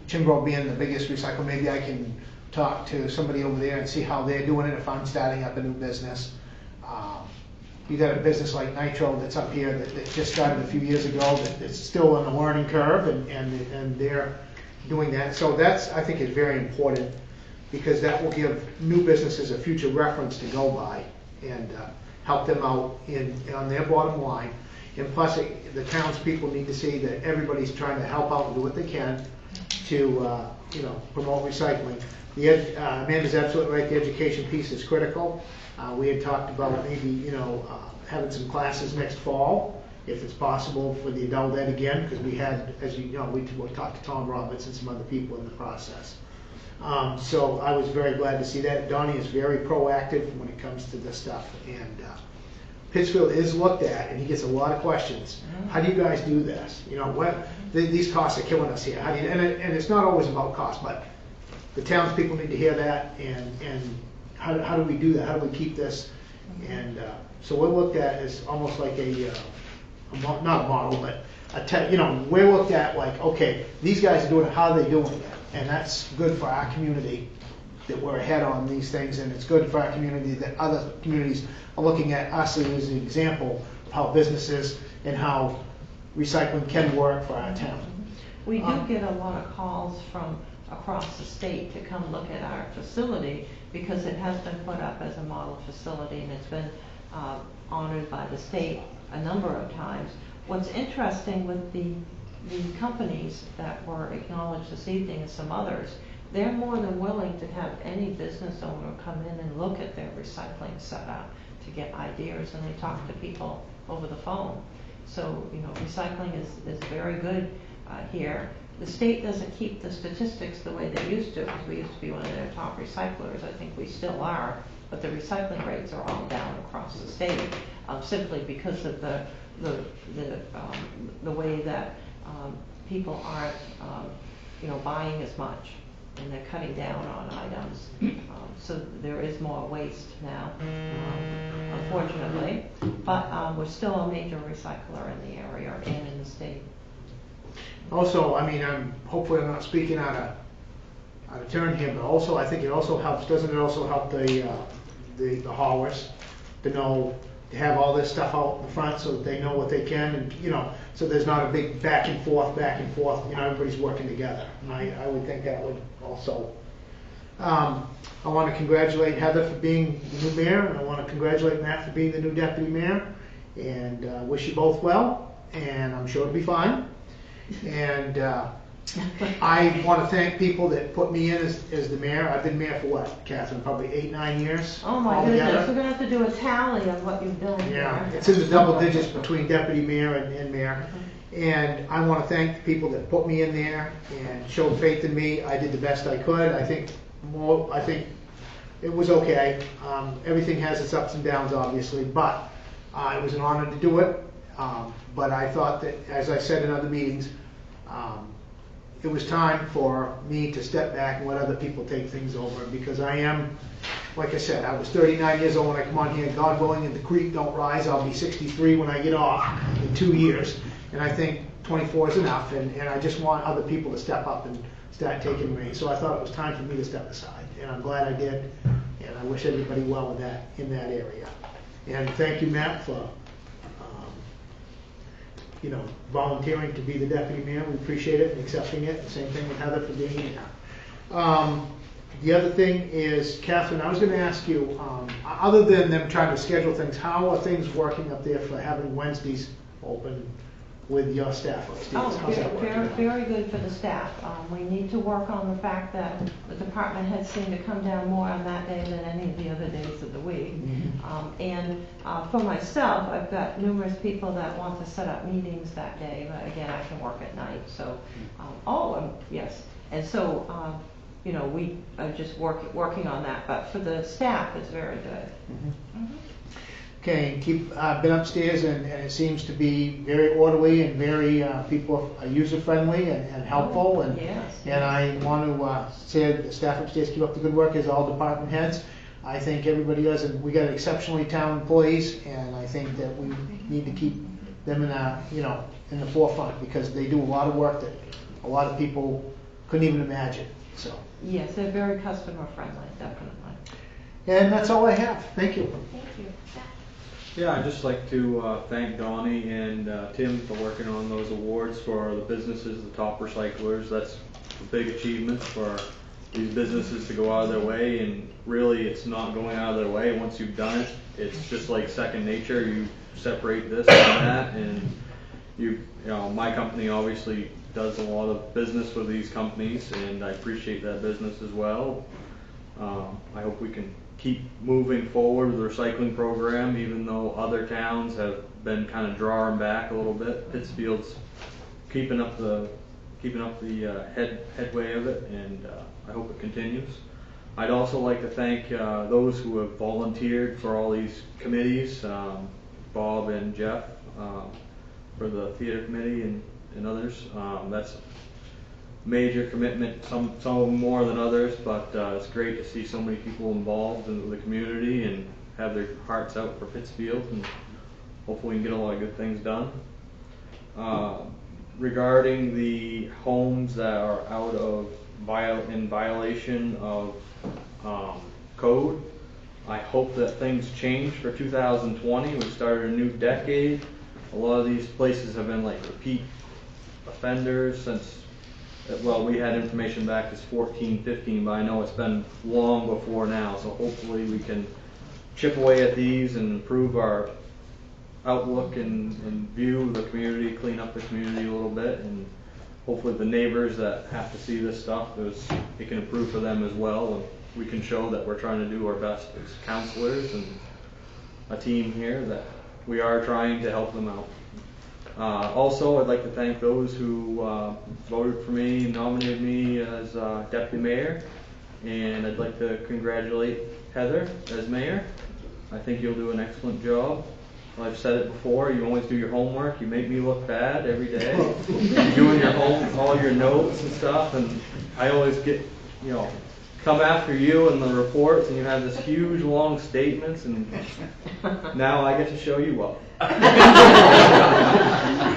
Chimbro being the biggest recycler, maybe I can talk to somebody over there and see how they're doing it if I'm starting up a new business. You got a business like Nitro that's up here that just started a few years ago that's still on the learning curve, and they're doing that. So that's, I think, is very important, because that will give new businesses a future reference to go by and help them out on their bottom line. And plus, the townspeople need to see that everybody's trying to help out and do what they can to promote recycling. Amanda's absolutely right, the education piece is critical. We had talked about maybe, having some classes next fall, if it's possible, for the adult ed again, because we had, as you know, we talked to Tom Roberts and some other people in the process. So I was very glad to see that. Donnie is very proactive when it comes to this stuff, and Pittsfield is looked at, and he gets a lot of questions. How do you guys do this? These costs are killing us here. How do you, and it's not always about cost, but the townspeople need to hear that, and how do we do that? How do we keep this? And so we're looked at as almost like not a model, but we're looked at like, okay, these guys are doing it, how are they doing it? And that's good for our community, that we're ahead on these things, and it's good for our community that other communities are looking at us as an example of how businesses and how recycling can work for our town. We do get a lot of calls from across the state to come look at our facility, because it has been put up as a model facility, and it's been honored by the state a number of times. What's interesting with the companies that were acknowledged this evening and some others, they're more than willing to have any business owner come in and look at their recycling setup to get ideas, and they talk to people over the phone. So, recycling is very good here. The state doesn't keep the statistics the way they used to, because we used to be one of their top recyclers. I think we still are, but the recycling rates are all down across the state, simply because of the way that people aren't, buying as much, and they're cutting down on items. So there is more waste now, unfortunately. But we're still a major recycler in the area and in the state. Also, hopefully I'm not speaking out of turn here, but also I think it also helps. Doesn't it also help the haulers to know, to have all this stuff out in the front so that they know what they can, and so there's not a big back and forth. Everybody's working together. And I would think that would also. I want to congratulate Heather for being the new mayor, and I want to congratulate Matt for being the new deputy mayor, and wish you both well. And I'm sure it'll be fine. And I want to thank people that put me in as the mayor. I've been mayor for what, Catherine? Probably 8-9 years. Oh my goodness, we're going to have to do a tally of what you've done. Yeah, it's in the double digits between deputy mayor and mayor. And I want to thank the people that put me in there and showed faith in me. I did the best I could. I think it was okay. Everything has its ups and downs, obviously, but it was an honor to do it. But I thought that, as I said in other meetings, it was time for me to step back and let other people take things over, because I am, like I said, I was 39 years old when I come on here. God willing, and the creek don't rise, I'll be 63 when I get off in 2 years. And I think 24 is enough, and I just want other people to step up and start taking reins. So I thought it was time for me to step aside, and I'm glad I did, and I wish everybody well in that area. And thank you, Matt, for volunteering to be the deputy mayor. We appreciate it, and accepting it. The same thing with Heather for being here. The other thing is, Catherine, I was going to ask you, other than them trying to schedule things, how are things working up there for having Wednesdays open with your staff upstairs? How's that working? Very good for the staff. We need to work on the fact that the department heads seem to come down more on that day than any of the other days of the week. And for myself, I've got numerous people that want to set up meetings that day, but again, I can work at night. So, yes. And so, we are just working on that. But for the staff, it's very good. Okay, I've been upstairs, and it seems to be very orderly and very people are user friendly and helpful. And I want to say the staff upstairs keep up the good work, as all department heads. I think everybody does, and we got exceptionally talented employees, and I think that we need to keep them in in the forefront, because they do a lot of work that a lot of people couldn't even imagine, so. Yes, they're very customer friendly, definitely. And that's all I have, thank you. Thank you. Yeah, I'd just like to thank Donnie and Tim for working on those awards for the businesses, the top recyclers. That's a big achievement for these businesses to go out of their way, and really it's not going out of their way. Once you've done it, it's just like second nature. You separate this from that, and you know, my company obviously does a lot of business with these companies, and I appreciate that business as well. I hope we can keep moving forward with the recycling program, even though other towns have been kind of drawing back a little bit. Pittsfield's keeping up the headway of it, and I hope it continues. I'd also like to thank those who have volunteered for all these committees, Bob and Jeff for the theater committee and others. That's major commitment, some of them more than others, but it's great to see so many people involved in the community and have their hearts out for Pittsfield, and hopefully we can get a lot of good things done. Regarding the homes that are out of in violation of code, I hope that things change for 2020. We started a new decade. A lot of these places have been like repeat offenders since, well, we had information back as 14, 15, but I know it's been long before now, so hopefully we can chip away at these and improve our outlook and view of the community, clean up the community a little bit, and hopefully the neighbors that have to see this stuff, it can improve for them as well, and we can show that we're trying to do our best as counselors and a team here, that we are trying to help them out. Also, I'd like to thank those who voted for me and nominated me as deputy mayor, and I'd like to congratulate Heather as mayor. I think you'll do an excellent job. I've said it before, you always do your homework, you make me look bad every day. You're doing all your notes and stuff, and I always get, come after you and the reports, and you have this huge long statements, and now I get to show you up. I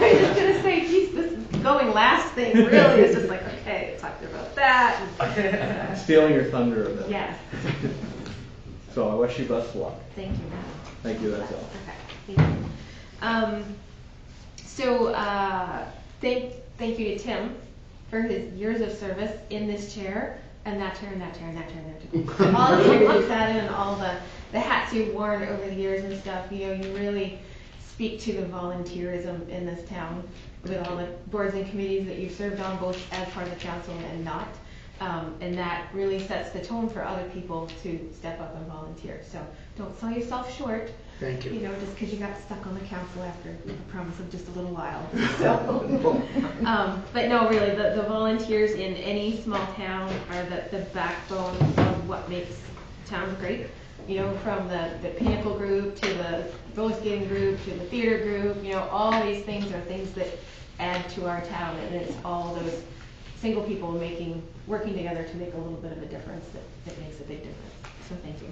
was just gonna say, geez, this going last thing really is just like, okay, talked about that. Stealing your thunder a bit. Yes. So I wish you best of luck. Thank you. Thank you, that's all. Okay, thank you. Thank you to Tim for his years of service in this chair, and that chair, and that chair, and that chair, and that chair. All the chairs you sat in, and all the hats you've worn over the years and stuff. You really speak to the volunteerism in this town with all the boards and committees that you've served on, both as part of the council and not. And that really sets the tone for other people to step up and volunteer. So don't sell yourself short. Thank you. Just because you got stuck on the council after a promise of just a little while. So, but no, really, the volunteers in any small town are the backbone of what makes towns great. From the Pinnacle group to the roller skating group to the theater group, all these things are things that add to our town, and it's all those single people working together to make a little bit of a difference that makes a big difference. So thank you.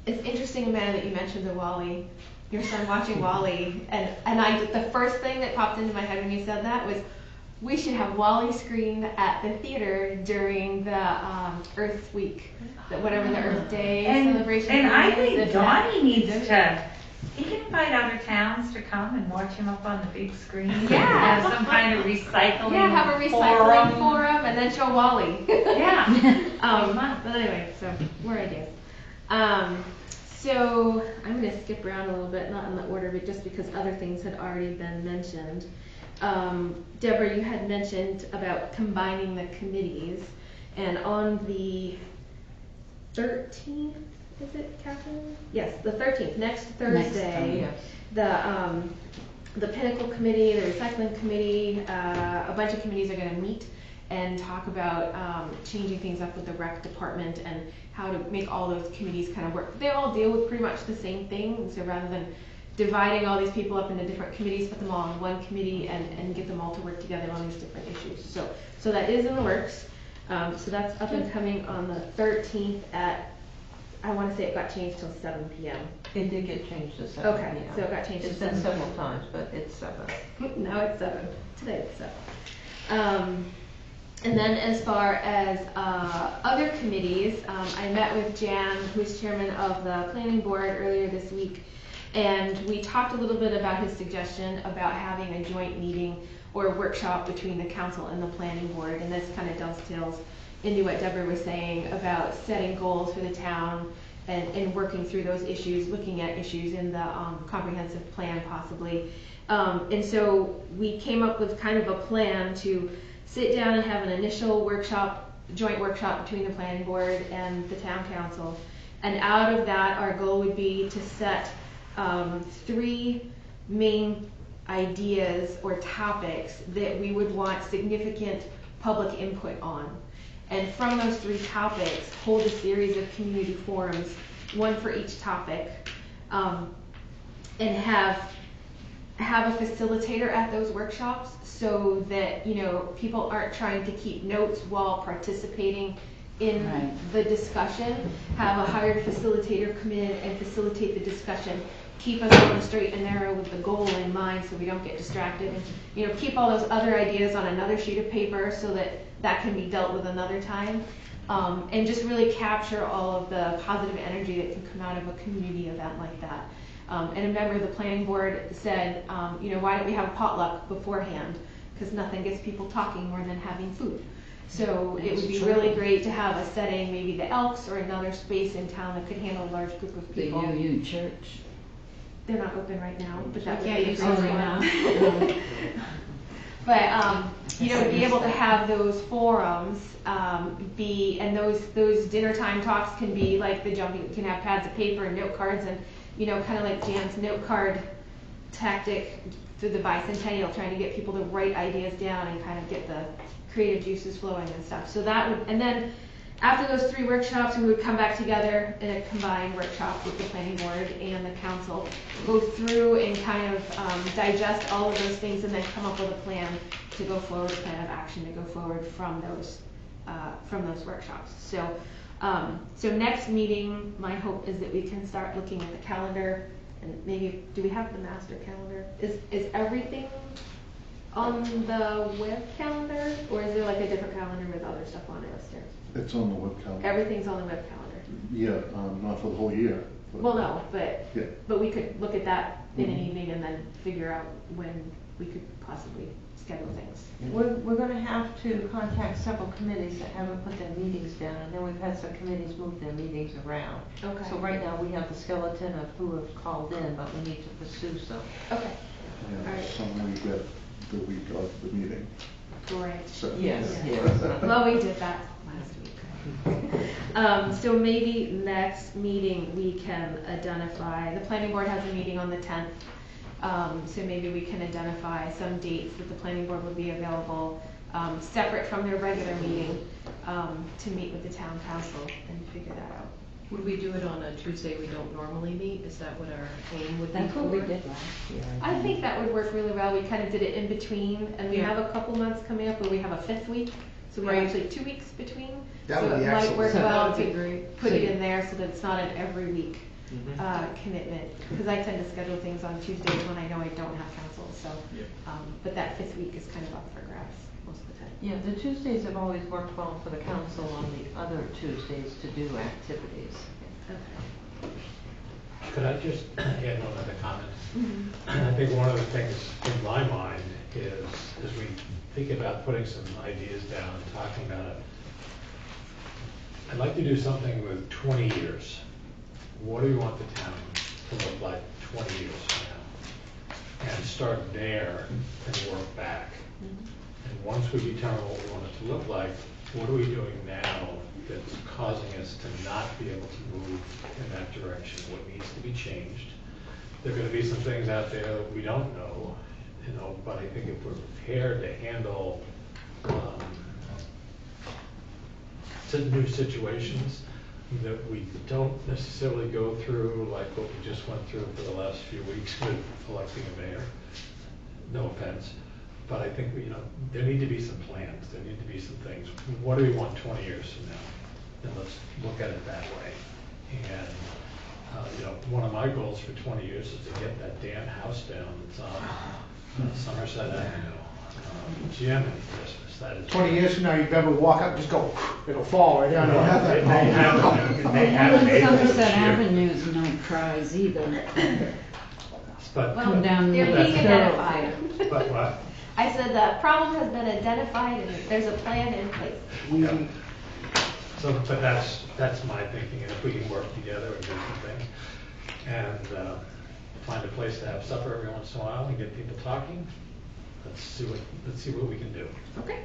It's interesting, Amanda, that you mentioned the Wall-E, your son watching Wall-E, and the first thing that popped into my head when you said that was, we should have Wall-E screened at the theater during the Earth Week, whatever the Earth Day celebration. And I is. think Donnie needs to. He can invite other towns to come and watch him up on the big screen. Yeah. Have some kind of recycling. Yeah, have a recycling forum and then show Wall-E. Yeah. But anyway, so more ideas. So I'm going to skip around a little bit, not in the order, but just because other things had already been mentioned. Deborah, you had mentioned about combining the committees, and on the 13th, is it, Catherine? Yes, the 13th, next Thursday, the Pinnacle Committee, the Recycling Committee, a bunch of committees are going to meet and talk about changing things up with the rec department and how to make all those committees kind of work. They all deal with pretty much the same thing, so rather than dividing all these people up into different committees, put them all in one committee and get them all to work together on these different issues. So that is in the works. So that's up and coming on the 13th at, I want to say it got changed till 7 p.m. It did get changed to 7 Okay, p.m. so it got changed to It's been 7 several p.m. times, but it's 7. Now it's 7. Today it's 7. And then as far as other committees, I met with Jan, who's chairman of the planning board, earlier this week, and we talked a little bit about his suggestion about having a joint meeting or a workshop between the council and the planning board, and this kind of dovetails into what Deborah was saying about setting goals for the town and working through those issues, looking at issues in the comprehensive plan possibly. And so we came up with kind of a plan to sit down and have an initial workshop, joint workshop between the planning board and the town council. And out of that, our goal would be to set 3 main ideas or topics that we would want significant public input on. And from those 3 topics, hold a series of community forums, one for each topic, and have a facilitator at those workshops so that, you know, people aren't trying to keep notes while participating in the discussion. Have a hired facilitator come in and facilitate the discussion. Keep us on the straight and narrow with the goal in mind so we don't get distracted. And, you know, keep all those other ideas on another sheet of paper so that that can be dealt with another time. And just really capture all of the positive energy that can come out of a community event like that. And a member of the planning board said, you know, why don't we have a potluck beforehand? Because nothing gets people talking more than having food. So it would be really great to have a setting, maybe the Elks or another space in town that could handle a large group of people. The UU Church. They're not open right now, but that would Yeah, be a you great said one. But you know, be able to have those forums and those dinner time talks can be like the jumping, can have pads of paper and note cards and, you know, kind of like Jan's note card tactic through the bicentennial, trying to get people to write ideas down and kind of get the creative juices flowing and stuff. So that would, and then after those 3 workshops, we would come back together in a combined workshop with the planning board and the council, go through and kind of digest all of those things and then come up with a plan to go forward, a plan of action to go forward from those workshops. So, so next meeting, my hope is that we can start looking at the calendar and maybe, do we have the master calendar? Is everything on the web calendar, or is there like a different calendar with other stuff on it upstairs? It's on the web calendar. Everything's on the web calendar. Yeah, not for the whole year. Well, no, but Yeah. but we could look at that in an evening and then figure out when we could possibly schedule things. We're going to have to contact several committees that haven't put their meetings down, and then we've had some committees move their meetings around. Okay. So right now, we have the skeleton of who have called in, but we need to pursue some. Okay. Yeah, All right. some we get the week of the meeting. Great. So- Yes. Well, we did that last week. So maybe next meeting we can identify, the planning board has a meeting on the 10th. So maybe we can identify some dates that the planning board would be available, separate from their regular meeting, to meet with the town council and figure that out. Would we do it on a Tuesday we don't normally meet? Is that what our aim would be? That's what we for? did last year. I think that would work really well. We kind of did it in between, and we Yeah. have a couple months coming up where we have a 5th week. So we have Right. actually 2 weeks between. That So would be it might excellent. work So well that would be to great. put it in there so that it's not an every week Mhm. commitment. Because I tend to schedule things on Tuesdays when I know I don't have council, so. Yep. But that 5th week is kind of up for grabs most of the time. Yeah, the Tuesdays have always worked well for the council on the other Tuesdays to do activities. Okay. Could I just add one other comment? Mhm. I think one of the things in my mind is, as we think about putting some ideas down and talking about it, I'd like to do something with 20 years. What do we want the town to look like 20 years from now? And start there and work back. And once we determine what we want it to look like, what are we doing now that's causing us to not be able to move in that direction? What needs to be changed? There are going to be some things out there that we don't know, but I think if we're prepared to handle new situations, that we don't necessarily go through like what we just went through for the last few weeks with electing a mayor. No offense. But I think, there need to be some plans, there need to be some things. What do we want 20 years from now? And let's look at it that way. And, one of my goals for 20 years is to get that damn house down that's on Somerset Avenue. Jim and Christmas, that is. 20 years from now, you'd be able to walk up and just go, it'll fall right down. No, You'll have that they have an acre this Somerset year. Avenue's no prize either. But, Come down They're the being identified. but what? I said the problem has been identified and there's a plan in place. Yeah. So, but that's my thinking, and if we can work together and do some things, and find a place to have supper every once in a while and get people talking, let's see what we can do. Okay.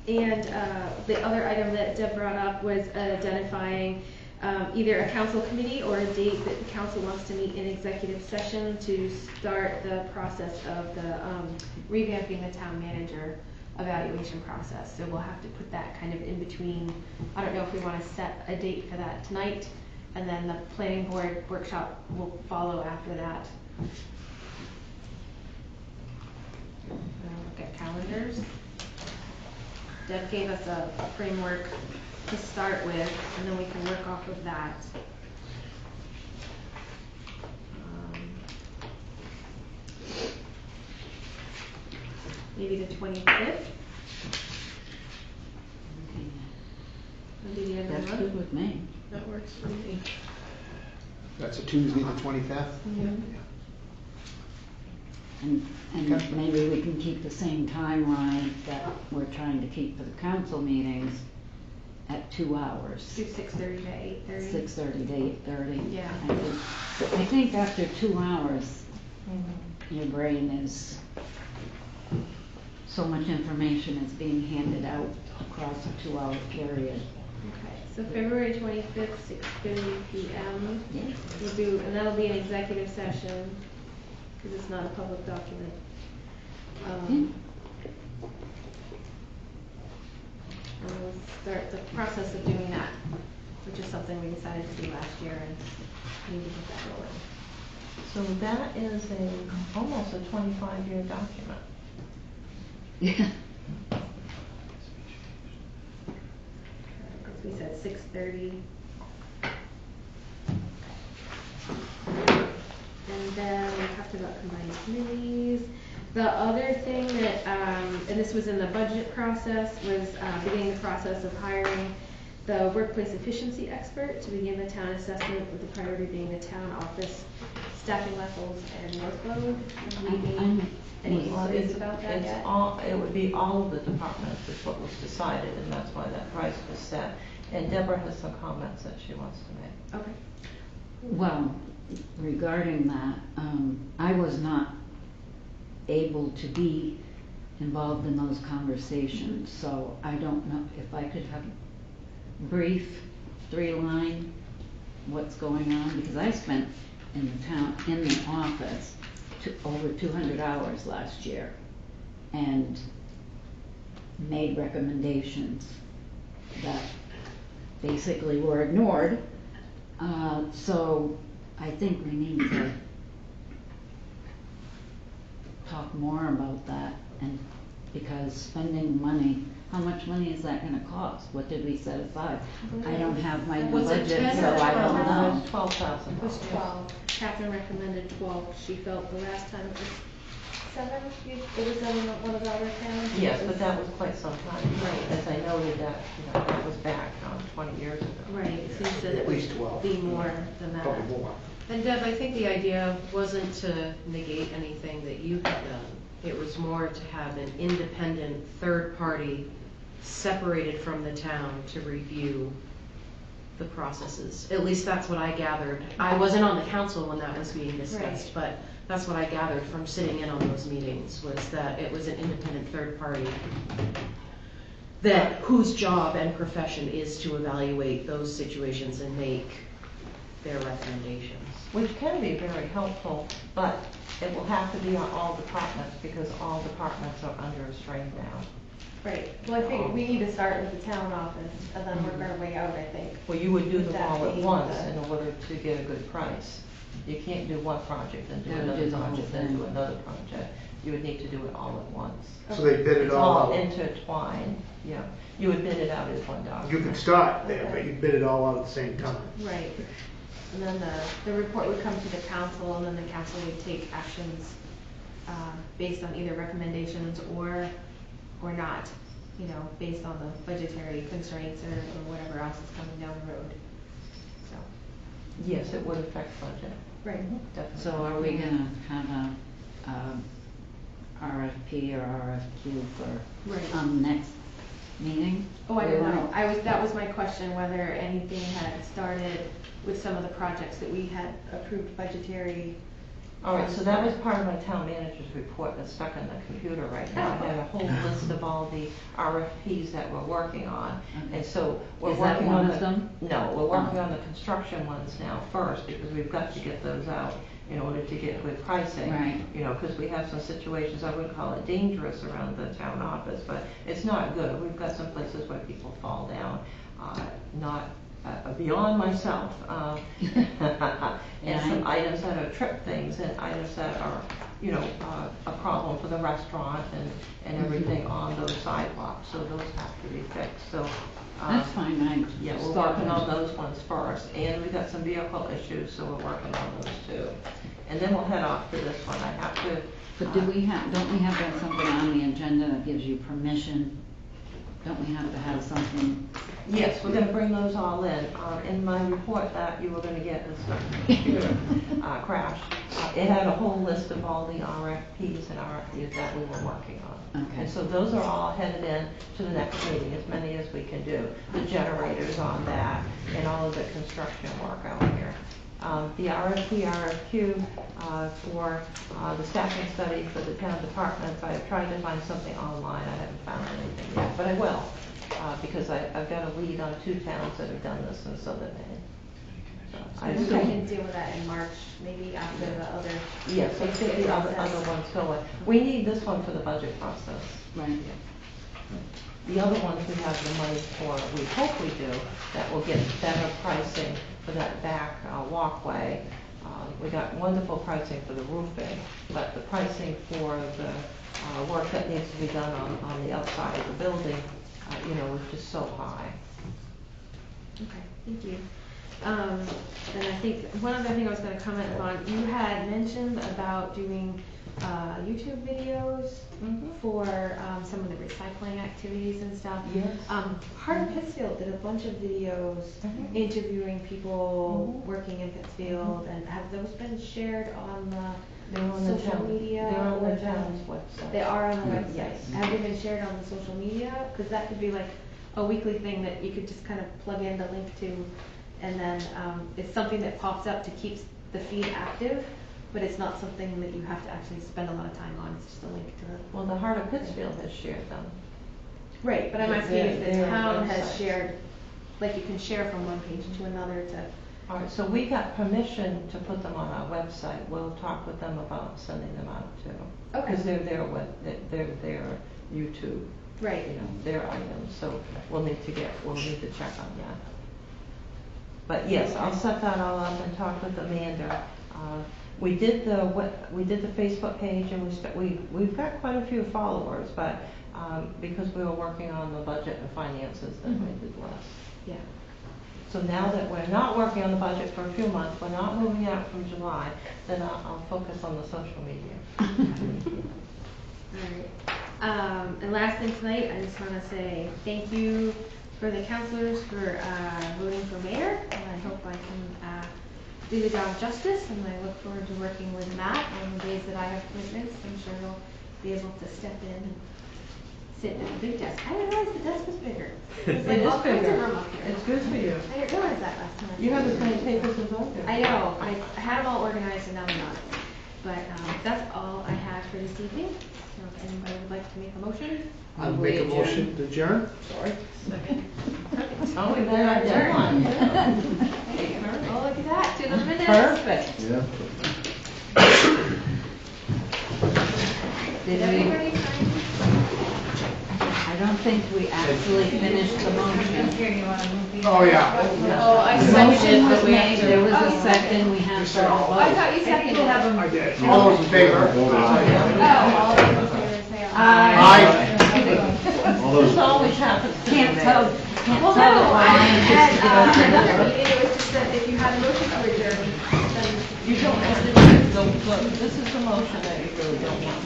And the other item that Deb brought up was identifying either a council committee or a date that the council wants to meet in executive session to start the process of the revamping the town manager evaluation process. So we'll have to put that kind of in between. I don't know if we want to set a date for that tonight, and then the planning board workshop will follow after that. Look at calendars. Deb gave us a framework to start with, and then we can work off of that. Maybe the 25th. Maybe the end of That's the good month. with me. That works for me. That's a Tuesday, the 25th? Yeah. And Okay. maybe we can keep the same timeline that we're trying to keep for the council meetings at 2 hours. Do 6:30 to 8:30. 6:30 to 8:30. Yeah. I think after 2 hours, your brain is, so much information is being handed out across a 2-hour period. Okay, so February 25th, 6:30 p.m. Yeah. We'll do, and that'll be an executive session, because it's not a public document. And we'll start the process of doing that, which is something we decided to do last year, and we need to get that rolling. So that is almost a 25-year document. Yeah. Because we said 6:30. And then we talked about combined committees. The other thing that, and this was in the budget process, was beginning the process of hiring the workplace efficiency expert to begin the town assessment, with the priority being the town office staffing levels and workload. Do we need any Well, thoughts about that yet? It would be all of the departments is what was decided, and that's why that price was set. And Deborah has some comments that she wants to make. Okay. Well, regarding that, I was not able to be involved in those conversations, so I don't know if I could have a brief 3-line what's going on, because I spent in the office over 200 hours last year and made recommendations that basically were ignored. So I think we need to talk more about that, and because spending money, how much money is that gonna cost? What did we set aside? I don't have my new Was it budget, 10 so or I don't 12? know. $12,000. It was 12. Catherine recommended 12. She felt the last time it was 7. It was in one of the other towns. Yes, but that was quite some time. Right. As I noted that, that was back 20 years ago. Right, it seems that At it would least 12. be more than that. Probably more. And Deb, I think the idea wasn't to negate anything that you had done. It was more to have an independent third party separated from the town to review the processes. At least that's what I gathered. I wasn't on the council when that was being discussed, but that's what I gathered from sitting in on those meetings, was that it was an independent third party that whose job and profession is to evaluate those situations and make their recommendations. Which can be very helpful, but it will have to be on all departments because all departments are under a strain now. Right, well, I think we need to start with the town office and then work our way out, I think. Well, you would do With them that all at being once the- in order to get a good price. You can't do one project and do Yeah, another do the whole project, then do thing. another project. You would need to do it all at once. So they bid it It's all all out. intertwined, yeah. You would bid it out as one document. You could start there, but you bid it all out at the same time. Right. And then the report would come to the council, and then the council would take actions based on either recommendations or not, you know, based on the budgetary constraints or whatever else is coming down the road. So, Yes, it would affect budget, right. definitely. So are we gonna have a RFP or RFQ for, Right. Next meeting? Oh, I don't know. Right. That was my question, whether anything had started with some of the projects that we had approved budgetary. All right, so that was part of my town manager's report that's stuck on the computer right now. I had a whole list of all the RFPs that we're working on. Okay. And so we're Is that working one on of them? No, we're working Oh. on the construction ones now first, because we've got to get those out in order to get good pricing. Right. You know, because we have some situations, I wouldn't call it dangerous around the town office, but it's not good. We've got some places where people fall down, not beyond myself. And some items that are trip things and items that are, you know, a problem for the restaurant and everything on those sidewalks. So those have to be fixed. So That's fine, I. yeah, we're just working on thought- those ones first, and we've got some vehicle issues, so we're working on those too. And then we'll head off to this one. I have to. But don't we have to have something on the agenda that gives you permission? Don't we have to have something? Yes, we're gonna bring those all in. In my report that you were gonna get as the computer crashed, it had a whole list of all the RFPs and RFQs that we were working on. Okay. And so those are all headed in to the next meeting, as many as we can do. The generators on that and all of the construction work out here. The RFP, RFQ for the staffing study for the town departments, I've tried to find something online, I haven't found anything yet, but I will, because I've got a lead on 2 towns that have done this in Southern Maine. So I I think I assume, can deal with that in March, maybe after the other. yes, let's get the other process. ones going. We need this one for the budget process. Right. The other ones we have the money for, we hope we do, that will get better pricing for that back walkway. We got wonderful pricing for the roofing, but the pricing for the work that needs to be done on the outside of the building, you know, was just so high. Okay, thank you. And I think one other thing I was gonna comment on, you had mentioned about doing YouTube videos for some of the recycling activities and stuff. Yes. Heart of Pittsfield did a bunch of videos interviewing people working in Pittsfield, and have those been shared on They're on the the social town, media? they're on or the town's website. They are on the website. Yes. Have they been shared on the social media? Because that could be like a weekly thing that you could just kind of plug in the link to, and then it's something that pops up to keep the feed active, but it's not something that you have to actually spend a lot of time on. It's just a link to the. Well, the Heart of Pittsfield has shared them. Right, but I'm asking if the Their town has website. shared, like you can share from one page to another to. All right, so we got permission to put them on our website. We'll talk with them about sending them out too. Okay. Because they're their YouTube, Right. you know, their items, so we'll need to check on that. But yes, I'll set that all up and talk with Amanda. We did the Facebook page, and we've got quite a few followers, but because we were working on the budget and finances, then we did less. Yeah. So now that we're not working on the budget for a few months, we're not moving out from July, then I'll focus on the social media. Alright, and last thing tonight, I just wanna say thank you for the counselors for, voting for mayor, and I hope I can, do the job justice, and I look forward to working with Matt on the days that I have commitments. I'm sure he'll be able to step in and sit at the big desk. I didn't realize the desk was bigger. There's like It is all kinds bigger. of room up here. It's good for you. I didn't realize that last time. You have as many papers as I do. I know, I had them all organized and now they're not. But that's all I have for this evening. So if anybody would like to make a motion? I'll make a motion to adjourn. Sorry. Oh, we met our deadline. Oh, look at that, to the minutes. Perfect. Yeah. Did everybody sign? I don't think we actually finished the motion. Here, you wanna move these? Oh, yeah. Oh, I The seconded motion it, was but we have made, to. there was Oh, a yeah. second, we have to vote. I thought you seconded it. I did. All those in favor? Oh, all those in favor say Aye. All those, This always happens to me. Can't tell Well, the no, I line, had, just get another over it. meeting, it was just that if you had a motion to adjourn, then You don't want to, don't, this is the motion that you really don't want.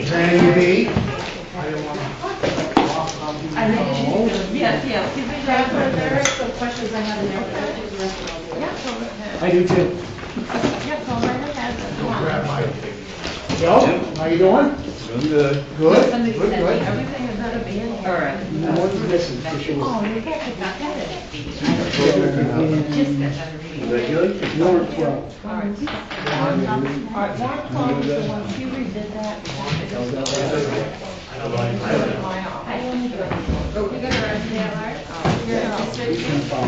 Zanny B. I know. Yes, yes, give me that. there are some questions I have in there, but I think the rest of them will do. Yeah, go ahead. I do too. Yeah, go right ahead. Grab my. Joe, how you doing? doing good. Good, Somebody good, said good. Everything is better be in here. All right. More than this is for sure. Oh, you got to got that. Regulate? Warrant 12. All right. All right, Warren Close, the one, she redid that. I only go. You're gonna run the LR? You're in District 3?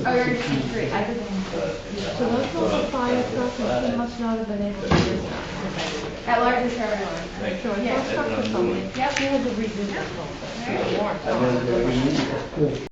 Oh, you're in District 3. I didn't. So those were the fire truck, and she must not have been able to do that. At large is for everyone. Sure, yeah, truck or something. Yep. She had to redo that whole thing. Warren Close.